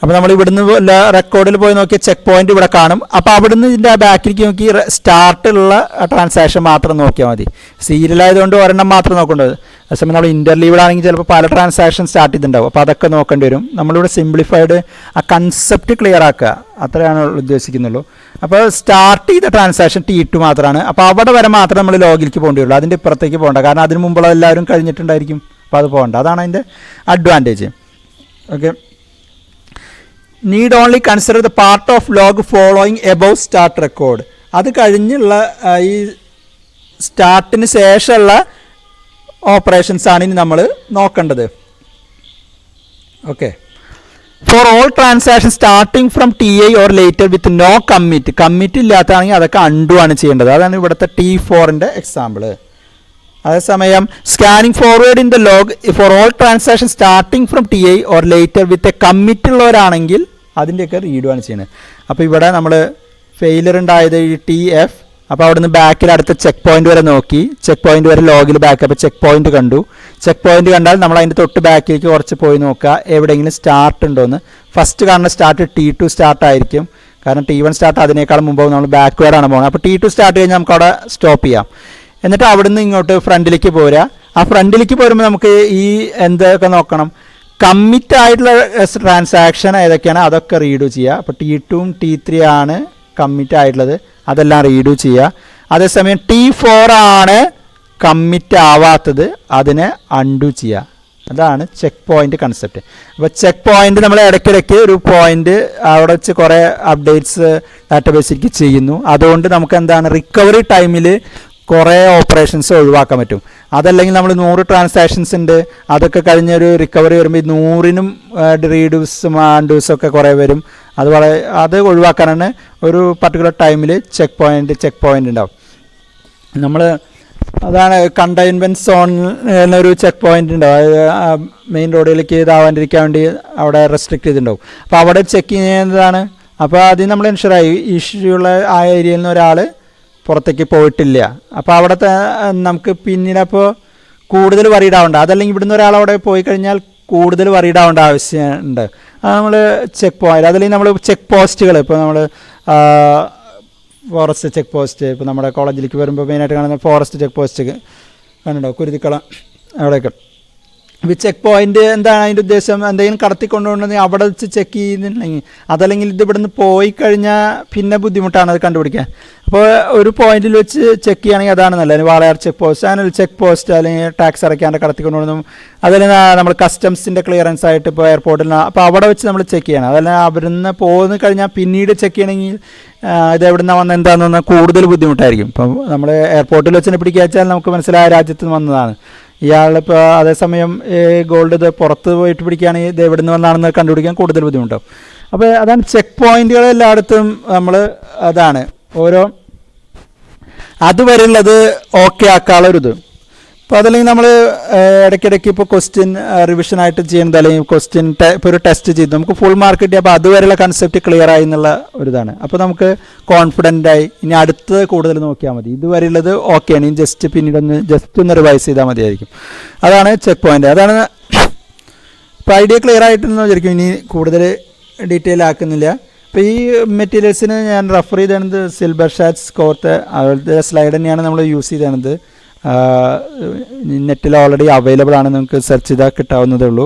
അപ്പോൾ നമ്മൾ ഇവിടുന്ന് റെക്കോർഡിൽ പോയി നോക്കിയ ചെക്ക് പോയിന്റ് ഇവിടെ കാണും. അപ്പോൾ അവിടുന്ന് ഇതിൻ്റെ ബാക്കിലേക്ക് നോക്കി സ്റ്റാർട്ടുള്ള ട്രാൻസാക്ഷൻ മാത്രം നോക്കിയാൽ മതി. സീരിയലായതുകൊണ്ട് ഒരെണ്ണം മാത്രം നോക്കേണ്ടത്. അതേസമയം നമ്മൾ ഇൻ്റർലീവ്ഡാണെങ്കിൽ ചിലപ്പോൾ പല ട്രാൻസാക്ഷൻ സ്റ്റാർട്ട് ചെയ്തിട്ടുണ്ടാവും. അപ്പോൾ അതൊക്കെ നോക്കേണ്ടി വരും. നമ്മളിവിടെ സിംപ്ലിഫൈഡ് ആ കൺസെപ്റ്റ് ക്ലിയർ ആക്കുക, അത്രയാണ് ഉദ്ദേശിക്കുന്നുള്ളൂ. അപ്പോൾ സ്റ്റാർട്ട് ചെയ്ത ട്രാൻസാക്ഷൻ T2 മാത്രമാണ്. അപ്പോൾ അവിടെ വരെ മാത്രമേ നമ്മൾ ലോഗിലേക്ക് പോകേണ്ടി വരുള്ളൂ. അതിൻ്റെ ഇപ്പുറത്തേക്ക് പോകണ്ട, കാരണം അതിന് മുമ്പുള്ള എല്ലാവരും കഴിഞ്ഞിട്ടുണ്ടായിരിക്കും. അപ്പോൾ അത് പോകണ്ട. അതാണ് അതിൻ്റെ advantage. Okay, need only consider the part of log following above start record. അത് കഴിഞ്ഞുള്ള ഈ സ്റ്റാർട്ടിന് ശേഷമുള്ള ഓപ്പറേഷൻസ് ആണ് ഇനി നമ്മൾ നോക്കേണ്ടത്. Okay, for all transaction starting from TI or later with no commit ഇല്ലാത്തതാണെങ്കിൽ അതൊക്കെ അൺഡു ആണ് ചെയ്യേണ്ടത്. അതാണ് ഇവിടുത്തെ T4ൻ്റെ എക്സാമ്പിൾ. അതേസമയം scanning forward in the log for all transaction starting from T I or later with a commit ഉള്ളവരാണെങ്കിൽ അതിൻ്റെയൊക്കെ റീഡുമാണ് ചെയ്യുന്നത്. അപ്പോൾ ഇവിടെ നമ്മൾ ഫെയിലർ ഉണ്ടായത് ഈ ടി എഫ്. അപ്പോൾ അവിടെ നിന്ന് ബാക്കിൽ അടുത്ത ചെക്ക് പോയിന്റ് വരെ നോക്കി, ചെക്ക് പോയിന്റ് വരെ ലോഗിൽ ബാക്ക്. അപ്പോൾ ചെക്ക് പോയിന്റ് കണ്ടു. ചെക്ക് പോയിന്റ് കണ്ടാൽ നമ്മൾ അതിൻ്റെ തൊട്ട് ബാക്കിലേക്ക് കുറച്ച് പോയി നോക്കുക എവിടെയെങ്കിലും സ്റ്റാർട്ട് ഉണ്ടോയെന്ന്. ഫസ്റ്റ് കാണുന്ന സ്റ്റാർട്ട് T2 സ്റ്റാർട്ട് ആയിരിക്കും, കാരണം T1 സ്റ്റാർട്ട് അതിനേക്കാൾ മുമ്പ് നമ്മൾ ബാക്ക്വേർഡാണ് പോകുന്നത്. അപ്പോൾ T2 സ്റ്റാർട്ട് കഴിഞ്ഞാൽ നമുക്ക് അവിടെ സ്റ്റോപ്പ് ചെയ്യാം. എന്നിട്ട് അവിടെ നിന്ന് ഇങ്ങോട്ട് ഫ്രണ്ടിലേക്ക് പോരുക. ആ ഫ്രണ്ടിലേക്ക് പോരുമ്പോൾ നമുക്ക് ഈ എന്തൊക്കെ നോക്കണം, കമ്മിറ്റ് ആയിട്ടുള്ള ട്രാൻസാക്ഷൻ ഏതൊക്കെയാണ് അതൊക്കെ റീഡു ചെയ്യുക. അപ്പോൾ T2ഉം T3 ആണ് കമ്മിറ്റ് ആയിട്ടുള്ളത്, അതെല്ലാം റീഡു ചെയ്യുക. അതേസമയം T4 ആണ് കമ്മിറ്റ് ആവാത്തത്, അതിനെ അൺഡു ചെയ്യുക. അതാണ് ചെക്ക് പോയിന്റ് കൺസെപ്റ്റ്. അപ്പോൾ ചെക്ക് പോയിന്റ് നമ്മൾ ഇടയ്ക്കിടയ്ക്ക് ഒരു പോയിന്റ് അവിടെ വെച്ച് കുറേ അപ്ഡേറ്റ്സ് ഡാറ്റാബേസിലേക്ക് ചെയ്യുന്നു. അതുകൊണ്ട് നമുക്ക് എന്താണ് റിക്കവറി ടൈമിൽ കുറേ ഓപ്പറേഷൻസ് ഒഴിവാക്കാൻ പറ്റും. അതല്ലെങ്കിൽ നമ്മൾ 100 ട്രാൻസാക്ഷൻസ് ഉണ്ട്, അതൊക്കെ കഴിഞ്ഞൊരു റിക്കവറി വരുമ്പോൾ 100നും റീഡ്യൂസും ആൻഡ്യൂസും ഒക്കെ കുറേ വരും. അത് ഒഴിവാക്കാനാണ് ഒരു പർട്ടിക്കുലർ ടൈമിൽ ചെക്ക് പോയിന്റ് ഉണ്ടാവും. നമ്മൾ അതാണ് കണ്ടെയ്ൻമെൻറ്റ് സോൺ എന്നൊരു ചെക്ക് പോയിന്റ് ഉണ്ടാവും. അത് മെയിൻ റോഡിലേക്ക് ഇതാവാണ്ടിരിക്കാൻ വേണ്ടി അവിടെ റെസ്ട്രിക്റ്റ് ചെയ്തിട്ടുണ്ടാവും. അപ്പോൾ അവിടെ ചെക്ക് ചെയ്യുന്നതാണ്. അപ്പോൾ ആദ്യം നമ്മൾ എൻഷുറായി ഇഷ്യൂ ഉള്ള ആ ഏരിയയിൽ നിന്ന് ഒരാൾ പുറത്തേക്ക് പോയിട്ടില്ല. അപ്പോൾ അവിടുത്തെ നമുക്ക് പിന്നീടപ്പോൾ കൂടുതൽ വറീഡാവേണ്ട. അതല്ലെങ്കിൽ ഇവിടുന്ന് ഒരാൾ അവിടെ പോയി കഴിഞ്ഞാൽ കൂടുതൽ വറീഡാവേണ്ട ആവശ്യമുണ്ട്. അത് നമ്മൾ ചെക്ക് പോയിന്റ്, അതല്ലെങ്കിൽ നമ്മൾ ചെക്ക് പോസ്റ്റുകൾ, ഇപ്പോൾ നമ്മൾ ഫോറസ്റ്റ് ചെക്ക് പോസ്റ്റ്, ഇപ്പോൾ നമ്മുടെ കോളേജിലേക്ക് വരുമ്പോൾ മെയിനായിട്ട് കാണുന്ന ഫോറസ്റ്റ് ചെക്ക് പോസ്റ്റ് കണ്ടുണ്ടാവും, കുരുതിക്കളം അവിടെയൊക്കെ. ഇപ്പോൾ ചെക്ക് പോയിന്റ് എന്താണ് അതിൻ്റെ ഉദ്ദേശം, എന്തെങ്കിലും കടത്തിക്കൊണ്ടുപോകണമെങ്കിൽ അവിടെ വെച്ച് ചെക്ക് ചെയ്യുന്നുണ്ടെങ്കിൽ, അതല്ലെങ്കിൽ ഇത് ഇവിടുന്ന് പോയി കഴിഞ്ഞാൽ പിന്നെ ബുദ്ധിമുട്ടാണ് അത് കണ്ടുപിടിക്കാൻ. അപ്പോൾ ഒരു പോയിന്റിൽ വെച്ച് ചെക്ക് ചെയ്യുകയാണെങ്കിൽ അതാണ് നല്ലത്. വാളയാർ ചെക്ക് പോസ്റ്റ്, അങ്ങനെ ചെക്ക് പോസ്റ്റ് അല്ലെങ്കിൽ ടാക്സ് അടയ്ക്കാണ്ട് കടത്തിക്കൊണ്ടുപോകുന്നു, അതല്ലെങ്കിൽ നമ്മൾ കസ്റ്റംസിൻ്റെ ക്ലിയറൻസ് ആയിട്ട് ഇപ്പോൾ എയർപോർട്ടിൽ, അപ്പോൾ അവിടെ വെച്ച് നമ്മൾ ചെക്ക് ചെയ്യണം. അതല്ലെങ്കിൽ അവിടുന്ന് പോന്ന് കഴിഞ്ഞാൽ പിന്നീട് ചെക്ക് ചെയ്യണമെങ്കിൽ ഇത് എവിടെ നിന്നാണ് വന്നത് എന്താണെന്ന് കൂടുതൽ ബുദ്ധിമുട്ടായിരിക്കും. ഇപ്പം നമ്മൾ എയർപോർട്ടിൽ വെച്ച് തന്നെ പിടിക്കുക വെച്ചാൽ നമുക്ക് മനസ്സിലായ രാജ്യത്ത് നിന്ന് വന്നതാണ് ഇയാളിപ്പോൾ. അതേസമയം ഗോൾഡ് ഇത് പുറത്ത് പോയിട്ട് പിടിക്കുകയാണെങ്കിൽ ഇത് എവിടെ നിന്ന് വന്നാണെന്ന് കണ്ടുപിടിക്കാൻ കൂടുതൽ ബുദ്ധിമുട്ടാവും. അപ്പോൾ അതാണ് ചെക്ക് പോയിന്റുകൾ എല്ലായിടത്തും നമ്മൾ അതാണ് ഓരോ അതുവരെയുള്ളത് ഓക്കെ ആക്കാനുള്ളൊരിത്. അപ്പോൾ അതല്ലെങ്കിൽ നമ്മൾ ഇടയ്ക്കിടയ്ക്ക് ഇപ്പോൾ ക്വസ്റ്റ്യൻ റിവിഷനായിട്ട് ചെയ്യുന്നത്, അല്ലെങ്കിൽ ക്വസ്റ്റ്യൻ ഇപ്പോൾ ഒരു ടെസ്റ്റ് ചെയ്ത് നമുക്ക് ഫുൾ മാർക്ക് കിട്ടി, അപ്പോൾ അതുവരെയുള്ള കൺസെപ്റ്റ് ക്ലിയർ ആയി എന്നുള്ള ഒരിതാണ്. അപ്പോൾ നമുക്ക് കോൺഫിഡൻ്റായി ഇനി അടുത്തത് കൂടുതൽ നോക്കിയാൽ മതി. ഇതുവരെയുള്ളത് ഓക്കെയാണ്, ഇനി പിന്നീട് ഒന്ന് റിവൈസ് ചെയ്താൽ മതിയായിരിക്കും. അതാണ് ചെക്ക് പോയിന്റ്. അതാണ് ഇപ്പോൾ ഐഡിയ ക്ലിയർ ആയിട്ടെന്ന് വിചാരിക്കും. ഇനി കൂടുതൽ ഡീറ്റെയിൽ ആക്കുന്നില്ല. അപ്പോൾ ഈ മെറ്റീരിയൽസിന് ഞാൻ റെഫർ ചെയ്തത് സിൽബർ ഷാറ്റ്സ് കോർത്ത് അവരുടെ സ്ലൈഡ് തന്നെയാണ് നമ്മൾ യൂസ് ചെയ്തത്. നെറ്റിൽ ഓൾറെഡി അവൈലബിൾ ആണ്, നമുക്ക് സെർച്ച് ചെയ്താൽ കിട്ടാവുന്നതേ ഉള്ളൂ.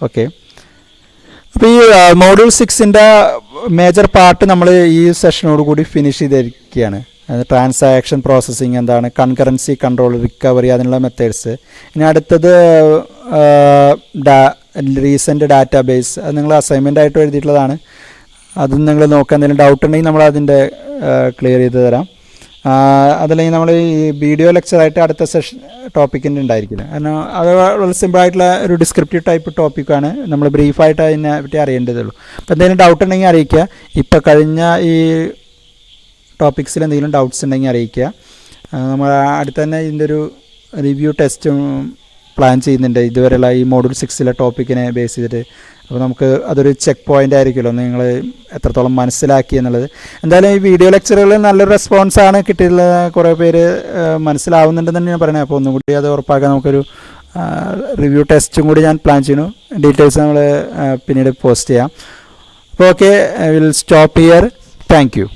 ഓക്കെ, അപ്പോൾ ഈ മോഡ്യൂൾ 6ൻ്റെ മേജർ പാർട്ട് നമ്മൾ ഈ സെഷനോട് കൂടി ഫിനിഷ് ചെയ്തിരിക്കുകയാണ്. ട്രാൻസാക്ഷൻ പ്രോസസ്സിങ് എന്താണ്, കൺകറൻസി കൺട്രോൾ, റിക്കവറി, അതിനുള്ള മെത്തേഡ്സ്. ഇനി അടുത്തത് റീസെൻ്റ് ഡാറ്റാബേസ്, അത് നിങ്ങൾ അസൈൻമെൻ്റ് ആയിട്ട് എഴുതിയിട്ടുള്ളതാണ്. അത് നിങ്ങൾ നോക്കുക, എന്തെങ്കിലും ഡൗട്ട് ഉണ്ടെങ്കിൽ നമ്മൾ അതിൻ്റെ ക്ലിയർ ചെയ്ത് തരാം. അതല്ലെങ്കിൽ നമ്മൾ ഈ വീഡിയോ ലെക്ചറായിട്ട് അടുത്ത ടോപ്പിക്കിൻ്റെ ഉണ്ടായിരിക്കില്ല, കാരണം അത് വളരെ സിമ്പിളായിട്ടുള്ള ഒരു ഡിസ്ക്രിപ്റ്റീവ് ടൈപ്പ് ടോപ്പിക്കാണ്. നമ്മൾ ബ്രീഫായിട്ട് അതിനെ പറ്റി അറിയേണ്ടതുള്ളൂ. അപ്പോൾ എന്തെങ്കിലും ഡൗട്ട് ഉണ്ടെങ്കിൽ അറിയിക്കുക. ഇപ്പോൾ കഴിഞ്ഞ ഈ ടോപ്പിക്സിൽ എന്തെങ്കിലും ഡൗട്ട്സ് ഉണ്ടെങ്കിൽ അറിയിക്കുക. നമ്മൾ അടുത്ത് തന്നെ ഇതിൻ്റെ ഒരു റിവ്യൂ ടെസ്റ്റും പ്ലാൻ ചെയ്യുന്നുണ്ട് ഇതുവരെയുള്ള ഈ മോഡ്യൂൾ 6ലെ ടോപ്പിക്കിനെ ബേസ് ചെയ്തിട്ട്. അപ്പോൾ നമുക്ക് അതൊരു ചെക്ക് പോയിൻ്റ് ആയിരിക്കുമല്ലോ നിങ്ങൾ എത്രത്തോളം മനസ്സിലാക്കി എന്നുള്ളത്. എന്തായാലും ഈ വീഡിയോ ലെക്ചറുകളിൽ നല്ലൊരു റെസ്പോൺസാണ് കിട്ടിയിട്ടുള്ളത്. കുറേ പേര് മനസ്സിലാവുന്നുണ്ടെന്ന് തന്നെയാണ് പറയുന്നത്. അപ്പോൾ ഒന്നും കൂടി അത് ഉറപ്പാക്കാൻ നമുക്കൊരു റിവ്യൂ ടെസ്റ്റും കൂടി ഞാൻ പ്ലാൻ ചെയ്യുന്നു. ഡീറ്റെയിൽസ് നമ്മൾ പിന്നീട് പോസ്റ്റ് ചെയ്യാം. അപ്പോൾ okay, I will stop here. Thank you.